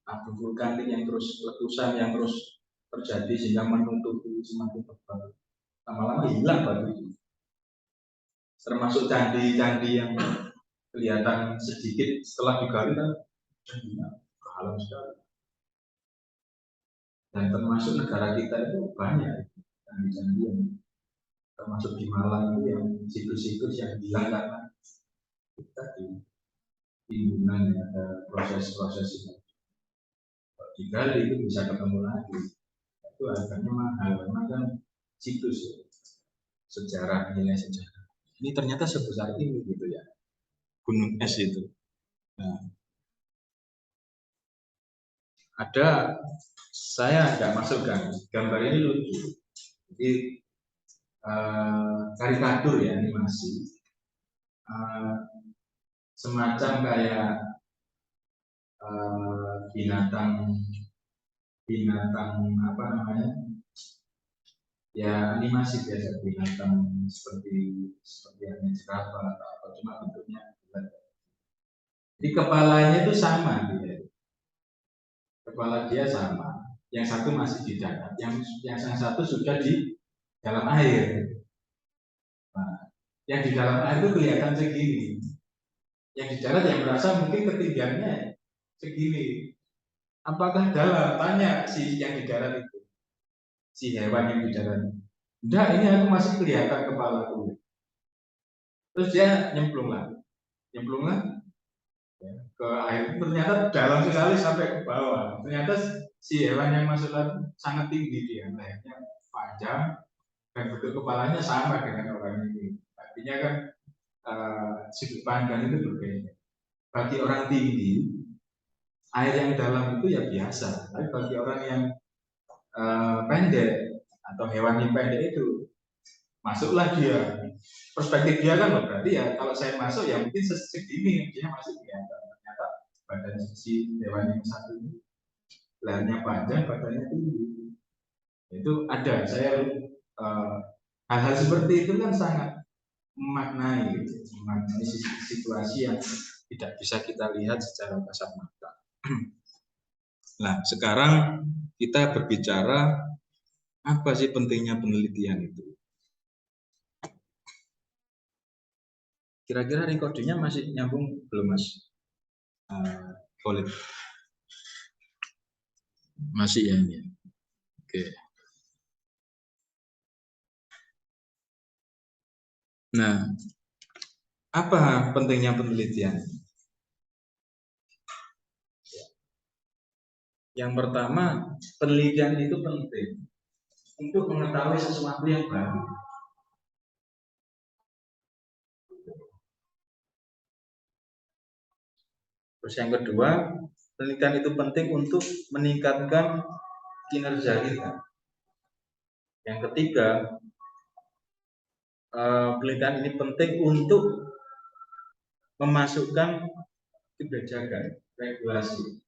Speaker 1: abu vulkanik yang terus letusan yang terus terjadi sehingga menutupi semakin tebal. Lama-lama hilang batu itu. Termasuk candi-candi yang kelihatan sedikit setelah digali kan dalam sekali. Dan termasuk negara kita itu banyak candi-candi yang termasuk di Malang itu yang situs-situs yang hilang karena kita di timbunan ada proses-proses itu. Kalau digali itu bisa ketemu lagi. Itu harganya mahal karena kan situs sejarah, nilai sejarah. Ini ternyata sebesar ini gitu ya, gunung es itu. Nah, ada, saya nggak masukkan gambar ini lucu. Jadi karikatur ya, animasi, semacam kayak binatang apa namanya? Ya animasi biasa, binatang seperti yang jerapah atau apa, cuma bentuknya bulat. Jadi kepalanya itu sama dia. Kepala dia sama. Yang satu masih di darat, yang satu sudah di dalam air. Nah, yang di dalam air itu kelihatan segini. Yang di darat yang merasa mungkin ketinggiannya segini. Apakah dalam? Tanya si yang di darat itu, si hewan yang di darat. Enggak, ini aku masih kelihatan kepalaku. Terus dia nyemplung lah ya, ke air. Ternyata dalam sekali sampai ke bawah. Ternyata si hewan yang masuk laut sangat tinggi, dia lehernya panjang dan bentuk kepalanya sama dengan orang ini. Artinya kan sudut pandang itu berbeda. Bagi orang tinggi, air yang dalam itu ya biasa. Tapi bagi orang yang pendek atau hewan yang pendek itu, masuklah dia. Perspektif dia kan berarti ya kalau saya masuk ya mungkin segini dia masih kelihatan. Ternyata badan si hewan yang satu ini lehernya panjang, badannya tinggi. Itu ada. Saya hal-hal seperti itu kan sangat memaknai situasi yang tidak bisa kita lihat secara kasat mata. Nah, sekarang kita berbicara apa sih pentingnya penelitian itu. Kira-kira recordingnya masih nyambung belum, Mas? Boleh. Masih ya ini. Oke. Nah, apa pentingnya penelitian? Yang pertama, penelitian itu penting untuk mengetahui sesuatu yang baru. Terus yang kedua, penelitian itu penting untuk meningkatkan kinerja kita. Yang ketiga, penelitian ini penting untuk memasukkan kebijakan, regulasi.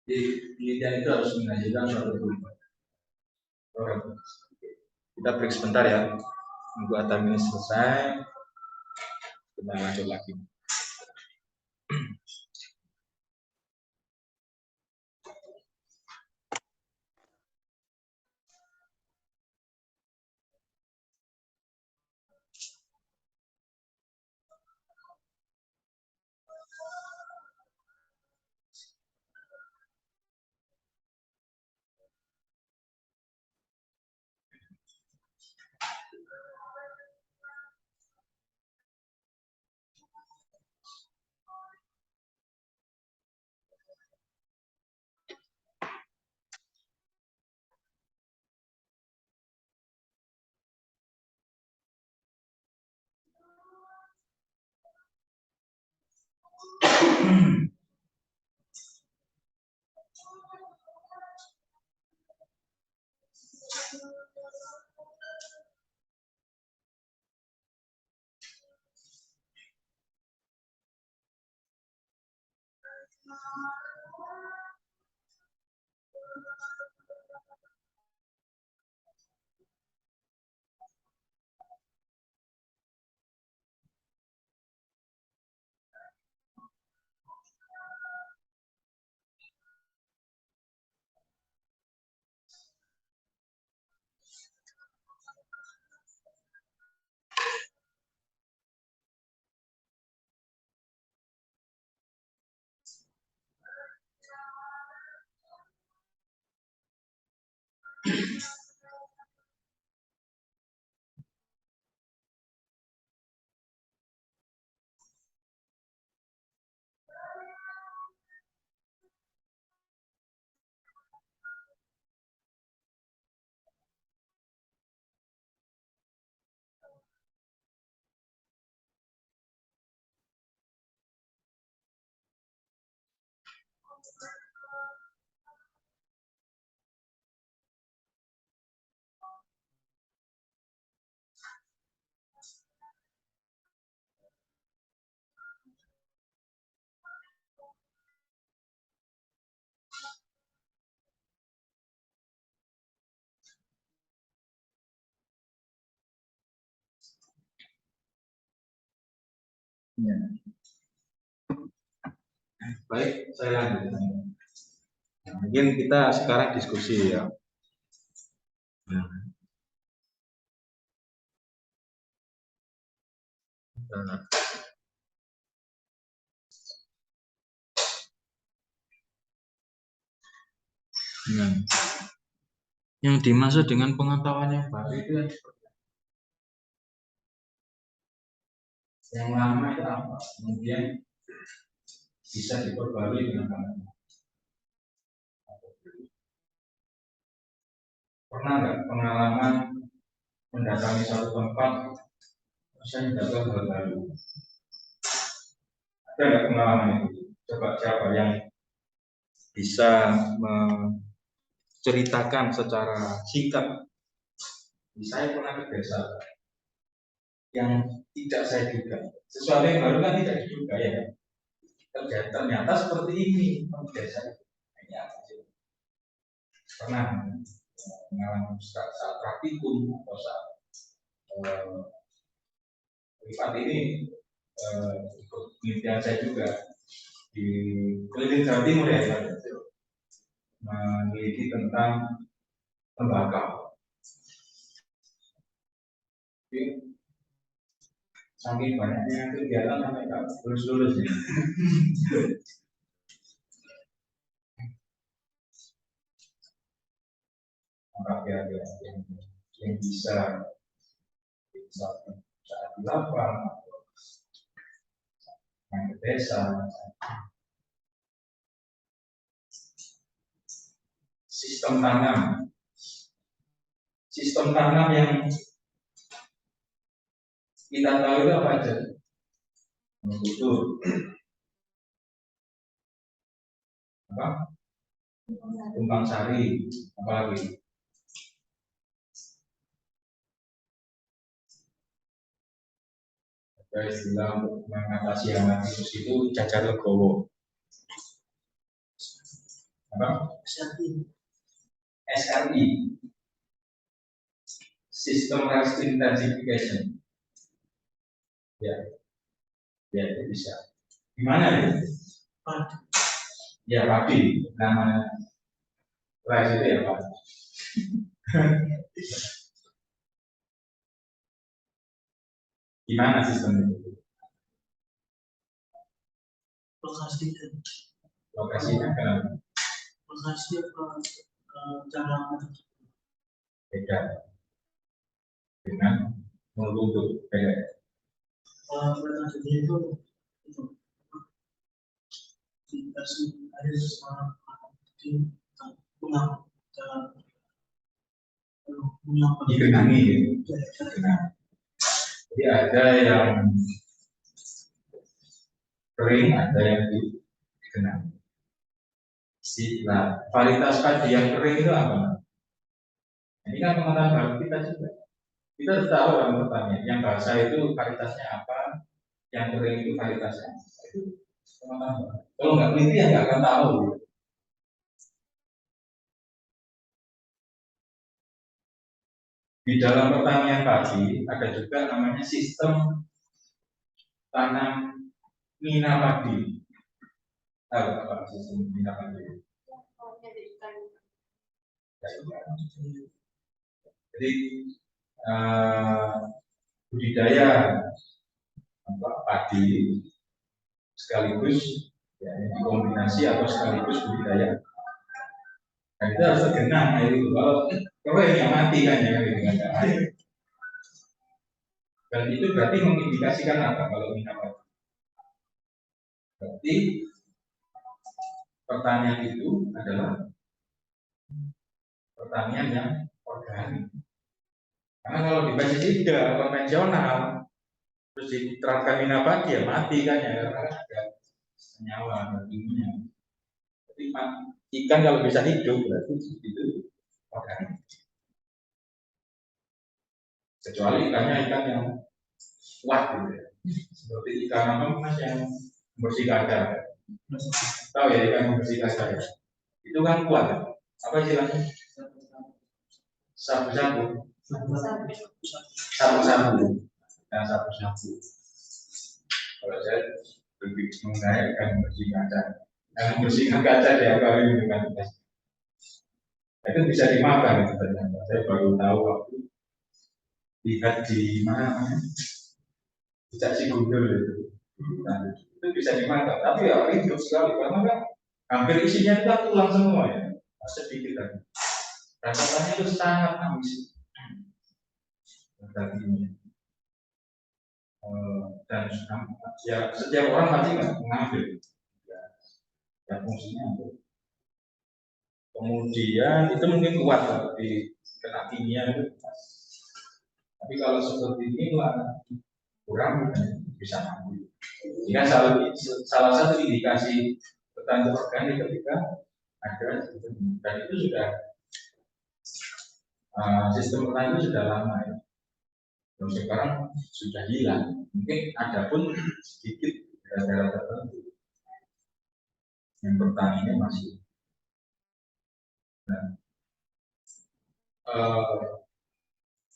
Speaker 1: Jadi penelitian itu harus menghasilkan suatu perubahan. Kita break sebentar ya, nunggu Adam ini selesai, kita lanjut lagi. Ya. Baik, saya lanjutkan. Nah, mungkin kita sekarang diskusi ya. Nah, nah, yang dimaksud dengan pengetahuan yang baru itu yang seperti apa? Yang lama itu apa? Kemudian bisa diperbarui dengan pengetahuan. Pernah nggak pengalaman mendatangi satu tempat, saya dapat hal baru? Ada nggak pengalaman itu? Coba siapa yang bisa menceritakan secara singkat? Saya pernah ke desa yang tidak saya duga. Sesuatu yang baru kan tidak diduga ya. Ternyata seperti ini desa itu. Ini apa sih? Pernah mengalami saat praktikum atau saat privat ini ikut penelitian saya juga di keliling Jawa Timur ya, meneliti tentang tembakau. Saking banyaknya kegiatan sampai nggak lulus ya. Apa kira-kira yang bisa saat di lapang, yang ke desa, sistem tanam yang kita tahu itu apa aja? Monokultur, apa? Tumpang sari, apa lagi? Ada istilah untuk mengatasi hama tikus itu cacar legowo. Apa? SRI, System Risk Intensification. Ya, ya itu bisa. Gimana ya? Ya padi, namanya rice itu ya Pak. Gimana sistem itu? Lokasinya kan beda dengan monokultur beda. Digenangi gitu. Jadi ada yang kering, ada yang digenangi. Nah, varietas padi yang kering itu apa? Ini kan pengetahuan baru kita juga. Kita harus tahu orang pertanian. Yang basah itu varietasnya apa, yang kering itu varietasnya apa. Itu pengetahuan baru. Kalau nggak teliti ya nggak akan tahu. Di dalam pertanian padi ada juga namanya sistem tanam mina padi. Tahu apa sistem mina padi? Jadi budidaya padi sekaligus ya, dikombinasi atau sekaligus budidaya Dan itu harus tergenang air itu. Kalau ini mati kan ya, gitu kan ada air. Dan itu berarti mengindikasikan apa kalau ini apa? Berarti pertanian itu adalah pertanian yang organik. Karena kalau di pestisida konvensional terus diterapkan minabadi ya mati kan ya, karena kan ada senyawa ada kimia. Jadi ikan kalau bisa hidup berarti itu organik. Kecuali ikannya ikan yang kuat gitu ya. Seperti ikan apa mas yang bersih kaca. Tahu ya ikan bersih kaca ya? Itu kan kuat ya? Apa istilahnya? Sabu-sabu. Sabu-sabu. Nah, sabu-sabu. Kalau saya lebih mengenai ikan bersih kaca. Yang membersihkan kaca di akuarium itu kan. Itu bisa dimakan itu ternyata. Saya baru tahu waktu lihat di mana namanya? Tidak si gundul itu. Nah, itu bisa dimakan. Tapi ya hidup sekali karena kan hampir isinya itu tulang semua ya. Sedikit lagi. Rasanya itu sangat amis. Dagingnya. Dan ya setiap orang pasti nggak mengambil. Ya fungsinya untuk. Kemudian itu mungkin kuat kalau di kena kimia itu. Tapi kalau seperti ini kurang bisa mati. Jika salah satu indikasi petani organik ketika ada dan itu sudah sistem petani itu sudah lama ya. Terus sekarang sudah hilang. Mungkin ada pun sedikit daerah tertentu yang pertaniannya masih. Nah,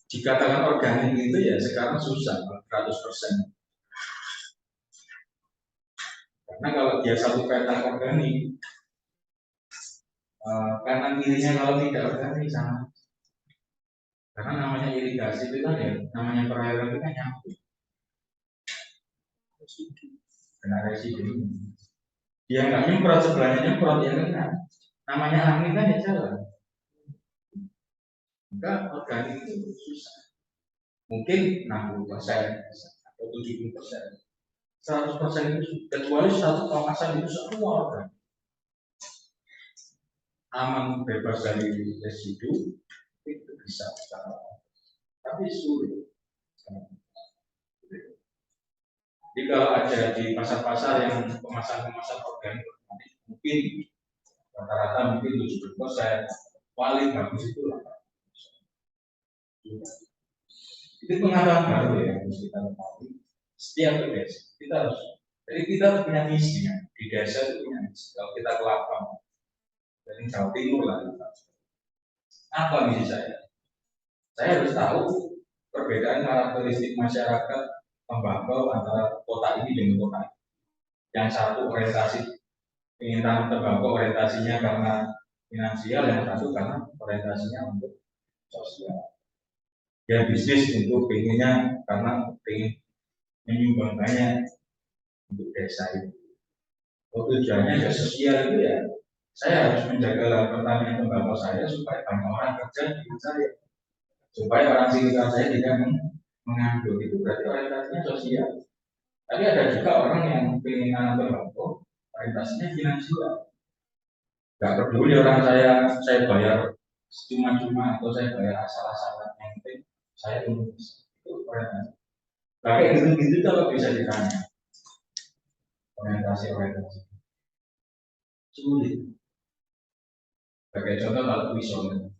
Speaker 1: dikatakan organik itu ya sekarang susah 100%. Karena kalau dia satu petak organik, kanan kirinya kalau tidak organik sama. Karena namanya irigasi itu kan ya, namanya perairan itu kan nyambung. Kena residu. Dia nggak nyemprot sebelahnya nyemprot ya kan. Namanya angin kan ya jalan. Maka organik itu susah. Mungkin 60% atau 70%. 100% itu kecuali satu kawasan itu semua organik. Aman bebas dari residu itu bisa. Tapi sulit. Jadi kalau ada di pasar-pasar yang kemasan-kemasan organik mungkin rata-rata mungkin 70%, paling bagus itu 8%. Itu pengalaman baru ya yang harus kita ketahui. Setiap desa kita harus, jadi kita harus punya misi ya. Di desa itu punya misi. Kalau kita ke lapangan dari Jawa Timur lah, apa misi saya? Saya harus tahu perbedaan karakteristik masyarakat tembakau antara kota ini dengan kota ini. Yang satu orientasi ingin tanam tembakau orientasinya karena finansial, yang satu karena orientasinya untuk sosial. Ya bisnis untuk pengennya karena pengen menyumbang banyak untuk desa itu. Tujuannya ya sosial itu ya. Saya harus menjaga lahan pertanian tembakau saya supaya banyak orang kerja di saya. Supaya orang sekitar saya tidak menganggur, itu berarti orientasinya sosial. Tapi ada juga orang yang ingin nanam tembakau, orientasinya finansial. Gak peduli orang saya bayar cuma-cuma atau saya bayar asal-asalan, yang penting saya lulus. Itu orientasi. Kayak gitu-gitu kalau bisa ditanya orientasi sulit. Sebagai contoh kalau wisata,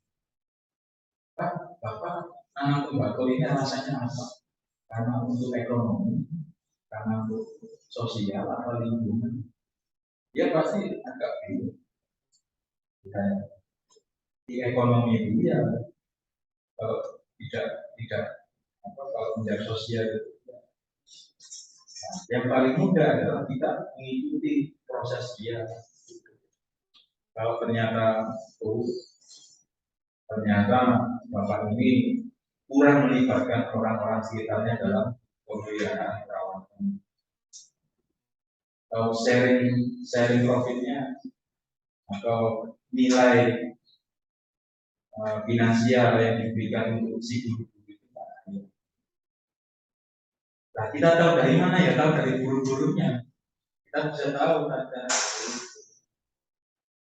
Speaker 1: Bapak tanam tembakau ini alasannya apa? Karena untuk ekonomi, karena untuk sosial atau lingkungan. Dia pasti agak bingung. Di ekonomi itu ya kalau tidak kalau menjadi sosial itu. Nah, yang paling mudah adalah kita mengikuti proses dia. Kalau ternyata Bapak ini kurang melibatkan orang-orang sekitarnya dalam pemeliharaan perawatan, atau sharing profitnya atau nilai finansial yang diberikan untuk si guru itu. Nah, kita tahu dari mana ya? Tahu dari guru-gurunya. Kita bisa tahu ada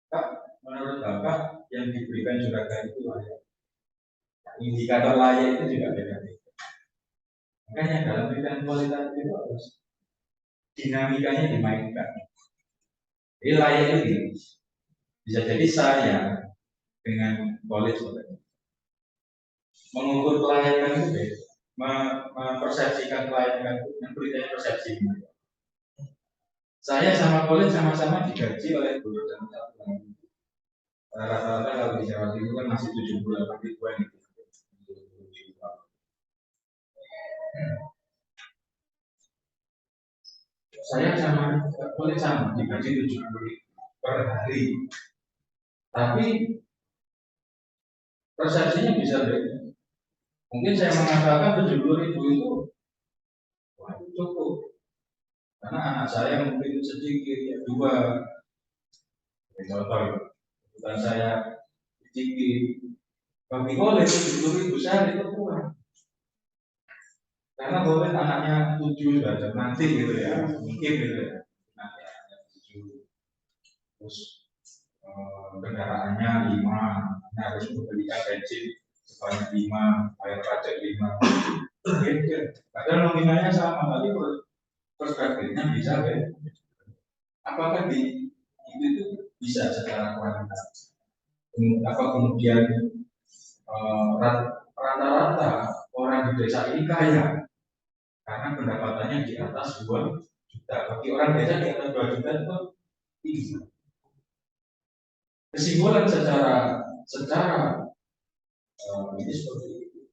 Speaker 1: Pak, menurut Bapak yang diberikan juragan itu layak. Indikator layak itu juga beda-beda. Makanya dalam bidang kualitas itu harus dinamikanya dimainkan. Jadi layak itu bisa jadi saya dengan college mengukur kelayakan itu beda. Mempersepsikan kelayakan itu yang beritanya persepsi. Saya sama college sama-sama digaji oleh guru dan satu lagi. Rata-rata kalau di Jawa Timur kan masih 78 ribuan gitu. Saya sama college sama digaji 70 per hari. Tapi persepsinya bisa beda. Mungkin saya mengatakan 70.000 itu wah, itu cukup. Karena anak saya mungkin sedikit ya dua. Contoh, bukan saya sedikit. Bagi boleh 70.000 saya itu kurang. Karena boleh anaknya 7 sudah nanti gitu ya, mungkin gitu ya. Nanti anaknya 7, terus kendaraannya 5, harus membelikan bensin sebanyak 5, bayar pajak 5. Padahal nominalnya sama, tapi perspektifnya bisa beda. Apakah itu bisa secara kualitas? Apa kemudian rata-rata orang di desa ini kaya karena pendapatannya di atas 2 juta. Bagi orang desa di atas 2 juta itu tinggi. Kesimpulan secara ini seperti itu.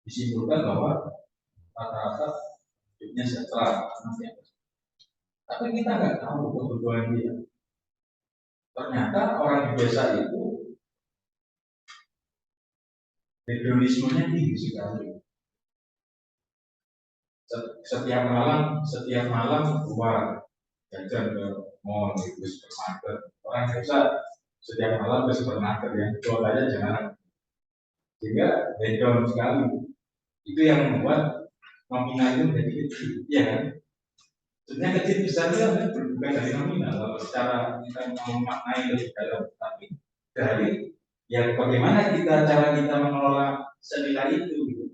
Speaker 1: Disimpulkan bahwa rata-rata hidupnya sejahtera. Tapi kita nggak tahu kebutuhan dia. Ternyata orang di desa itu hedonismenya tinggi sekali. Setiap malam keluar jajan ke mall, ke supermarket. Orang desa setiap malam ke supermarket yang keluarnya jangan, sehingga hedon sekali. Itu yang membuat nominal itu menjadi kecil, ya kan? Sebenarnya kecil besar itu bukan dari nominal, kalau secara kita mau maknai lebih dalam, tapi dari ya bagaimana cara kita mengelola senilai itu. Gitu.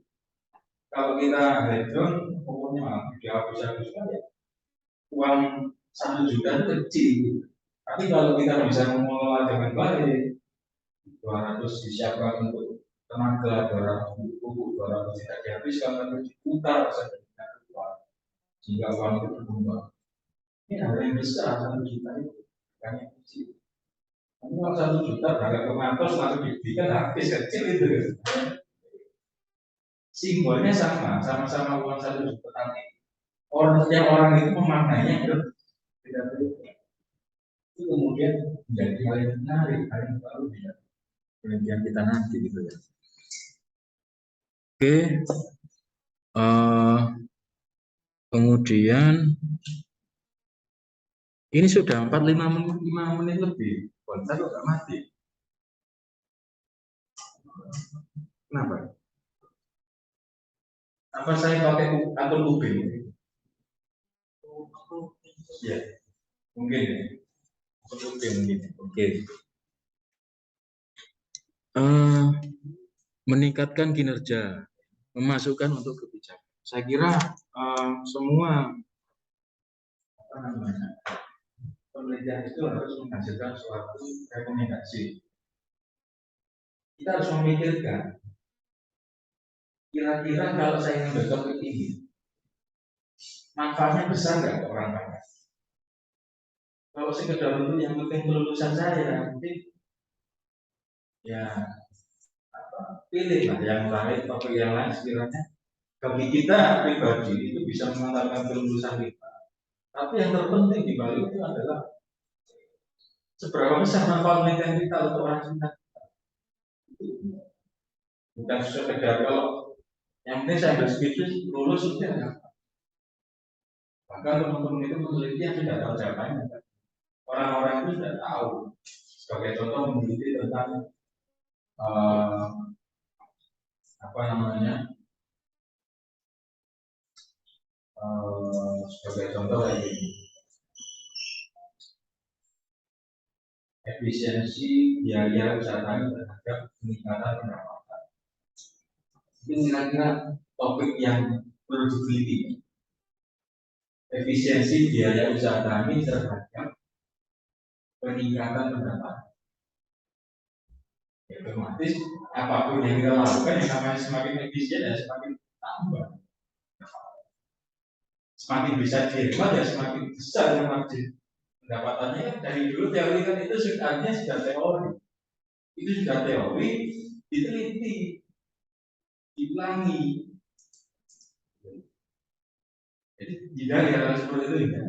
Speaker 1: Kalau kita hedon, pokoknya malah dia bisa ya uang 1 juta itu kecil. Gitu. Tapi kalau kita bisa mengelola dengan baik, 200 disiapkan untuk tenaga, 200 untuk pupuk, 200 tidak dihabiskan, tapi diputar sedemikian rupa sehingga uang itu berkembang. Ini hal yang besar, 1 juta itu bukan yang kecil. Tapi kalau 1 juta berangkat ke Matos lalu diberikan habis kecil itu. Simbolnya sama-sama uang 1 juta, tapi setiap orang itu memaknainya berbeda-beda. Itu kemudian menjadi hal yang menarik, hal yang baru ya. Penelitian kita nanti gitu ya. Oke, kemudian ini sudah 45 menit lebih. Konser nggak mati. Kenapa? Apa saya pakai akun Ubin? Ya, mungkin. Akun Ubin mungkin. Oke. Meningkatkan kinerja, memasukkan untuk kebijakan. Saya kira semua penelitian itu harus menghasilkan suatu rekomendasi. Kita harus memikirkan, kira-kira kalau saya ngambil topik ini, manfaatnya besar nggak ke orang banyak? Kalau sekedar untuk yang penting kelulusan saya, mungkin ya pilih lah yang lain, topik yang lain sekiranya bagi kita pribadi itu bisa mengantarkan kelulusan kita. Tapi yang terpenting di balik itu adalah seberapa besar manfaat penelitian kita untuk orang sekitar. Bukan sekedar kalau yang penting saya berskripsi lulus sudah ya. Bahkan teman-teman itu meneliti yang sudah tahu jawabannya. Orang-orang itu sudah tahu. Sebagai contoh meneliti tentang eh, apa namanya, sebagai contoh kayak gini, efisiensi biaya usaha tani terhadap peningkatan pendapatan. Itu kira-kira topik yang perlu diteliti. Efisiensi biaya usaha tani terhadap peningkatan pendapatan. Ya, otomatis apapun yang kita lakukan yang namanya semakin efisien ya semakin tambah. Semakin bisa dihemat ya semakin besar yang margin pendapatannya. Kan dari dulu teori kan itu sebenarnya sudah teori. Itu sudah teori, diteliti, diulangi. Jadi tidak hal seperti itu ya.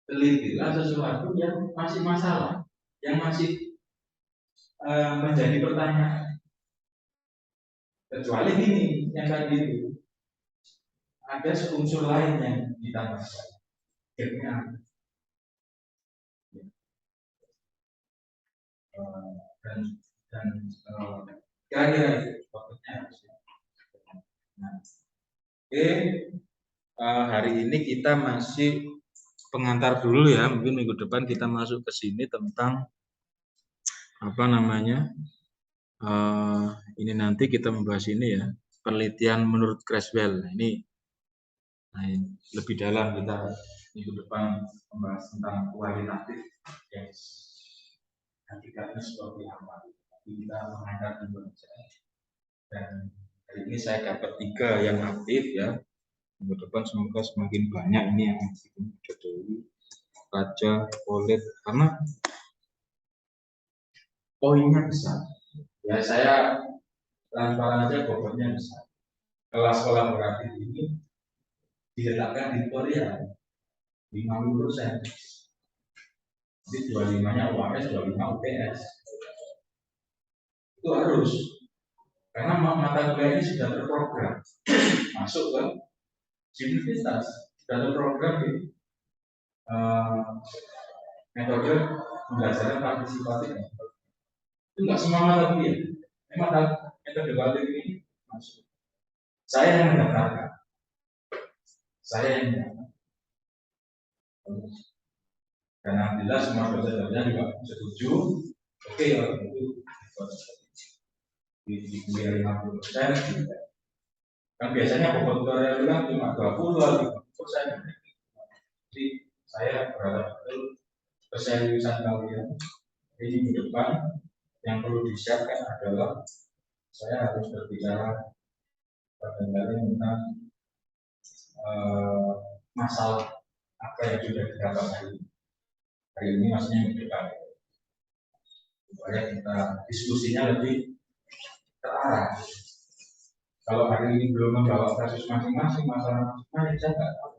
Speaker 1: Telitilah sesuatu yang masih masalah, yang masih menjadi pertanyaan. Kecuali ini yang tadi itu ada unsur lain yang ditambahkan. Dan kira-kira itu topiknya. Nah, oke, hari ini kita masih pengantar dulu ya. Mungkin minggu depan kita masuk ke sini tentang apa namanya. Ini nanti kita membahas ini ya, penelitian menurut Creswell. Ini lebih dalam kita minggu depan membahas tentang kualitatif yang hakikatnya seperti apa. Kita mengangkat Indonesia. Dan hari ini saya dapat 3 yang aktif ya. Minggu depan semoga semakin banyak ini yang Dewi, Raja, Polit, karena poinnya besar. Ya saya transparan aja, pokoknya besar. Kelas kolaboratif ini diletakkan di Korea 50%. Jadi 25-nya UAS, 25 UTS. Itu harus. Karena mata kuliah ini sudah terprogram. Masuk ke universitas. Sudah terprogram di metode pembelajaran partisipatif. Itu enggak semua mata kuliah. Memang metode balik ini masuk. Saya yang mendaftarkan. Dan alhamdulillah semua dosen-dosen juga setuju. Oke, kalau itu di kuliah 50%. Kan biasanya pokok tutorial itu kan cuma 20-30%. Jadi saya berharap betul keseriusan kalian ini ke depan. Yang perlu disiapkan adalah saya harus berbicara pada kalian tentang masalah apa yang sudah didapat hari ini maksudnya minggu depan, supaya kita diskusinya lebih terarah. Kalau hari ini belum membawa kasus masing-masing, masalah masing-masing, saya nggak tahu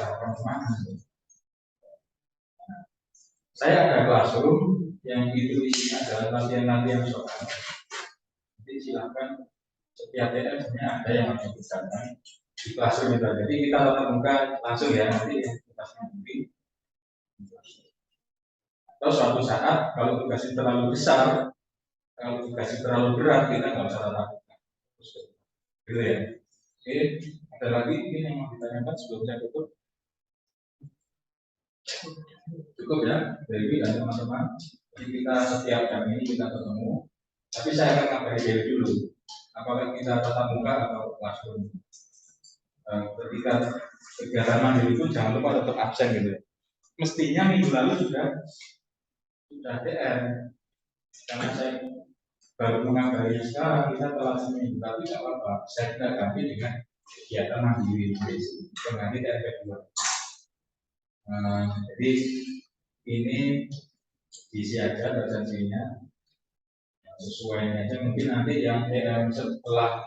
Speaker 1: akan kemana. Saya ada classroom yang itu isinya adalah latihan-latihan soal. Jadi silakan setiap TM sebenarnya ada yang harus dikerjakan di classroom itu. Jadi kita tatap muka langsung ya nanti ya tugasnya nanti. Atau suatu saat kalau tugasnya terlalu besar, kalau tugasnya terlalu berat, kita nggak usah tatap muka. Gitu ya. Oke, ada lagi mungkin yang mau ditanyakan sebelum saya tutup? Cukup ya, Dewi dan teman-teman. Jadi kita setiap jam ini kita ketemu. Tapi saya akan kabari Dewi dulu. Apakah kita tatap muka atau classroom? Ketika kegiatan mandiri itu jangan lupa tetap absen gitu ya. Mestinya minggu lalu sudah DM. Karena saya baru mengabarinya sekarang, kita telah seminggu, tapi tidak apa-apa. Saya tidak ganti dengan kegiatan mandiri pengganti TMP 2. Jadi ini diisi aja presensinya sesuai aja. Mungkin nanti yang setelah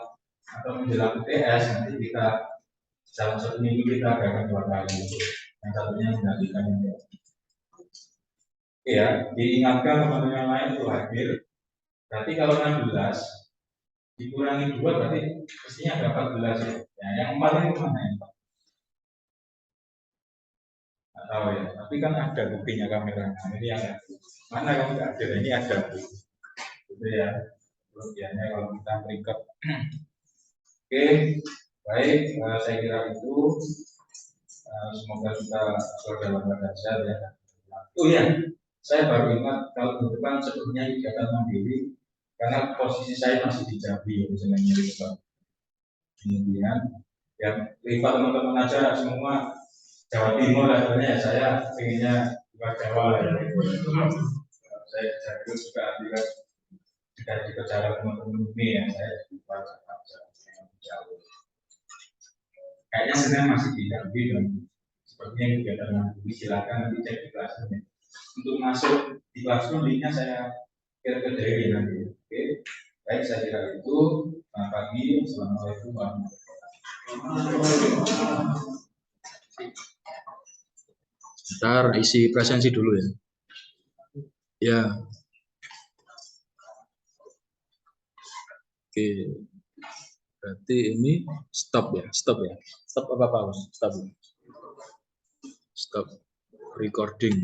Speaker 1: atau menjelang UTS nanti kita dalam 1 minggu kita akan 2 kali. Yang satunya menggantikan yang lain. Oke ya, diingatkan teman-teman yang lain untuk hadir. Berarti kalau 16 dikurangi 2 berarti mestinya ada 14 ya. Ya, yang 4 ini mana yang 4? Nggak tahu ya, tapi kan ada buktinya kamera. Nah, ini yang mana kamu nggak ada, ini ada bukti. gitu ya. Kelebihannya kalau kita record. Oke, baik, saya kira itu semoga kita sesuai dalam keadaan sehat ya. Oh ya, saya baru ingat kalau ke depan sebelumnya kegiatan mandiri karena posisi saya masih di Jambi sebenarnya Pak. Kemudian ya rival teman-teman aja semua Jawa Timur lah sebenarnya ya, saya pengennya bukan Jawa lah ya. Saya jadi juga juga dipercaya teman-teman ini ya saya bukan Jawa. Kayaknya sebenarnya masih di Jambi dan sepertinya kegiatan mandiri silakan nanti cek di kelasnya. Untuk masuk di kelasnya linknya saya kira ke dari nanti. Oke, baik saya kira itu. Selamat pagi, assalamualaikum warahmatullahi wabarakatuh. Ntar isi presensi dulu ya. Ya. Oke. Berarti ini stop ya, stop ya. Stop apa pause? Stop. Stop recording.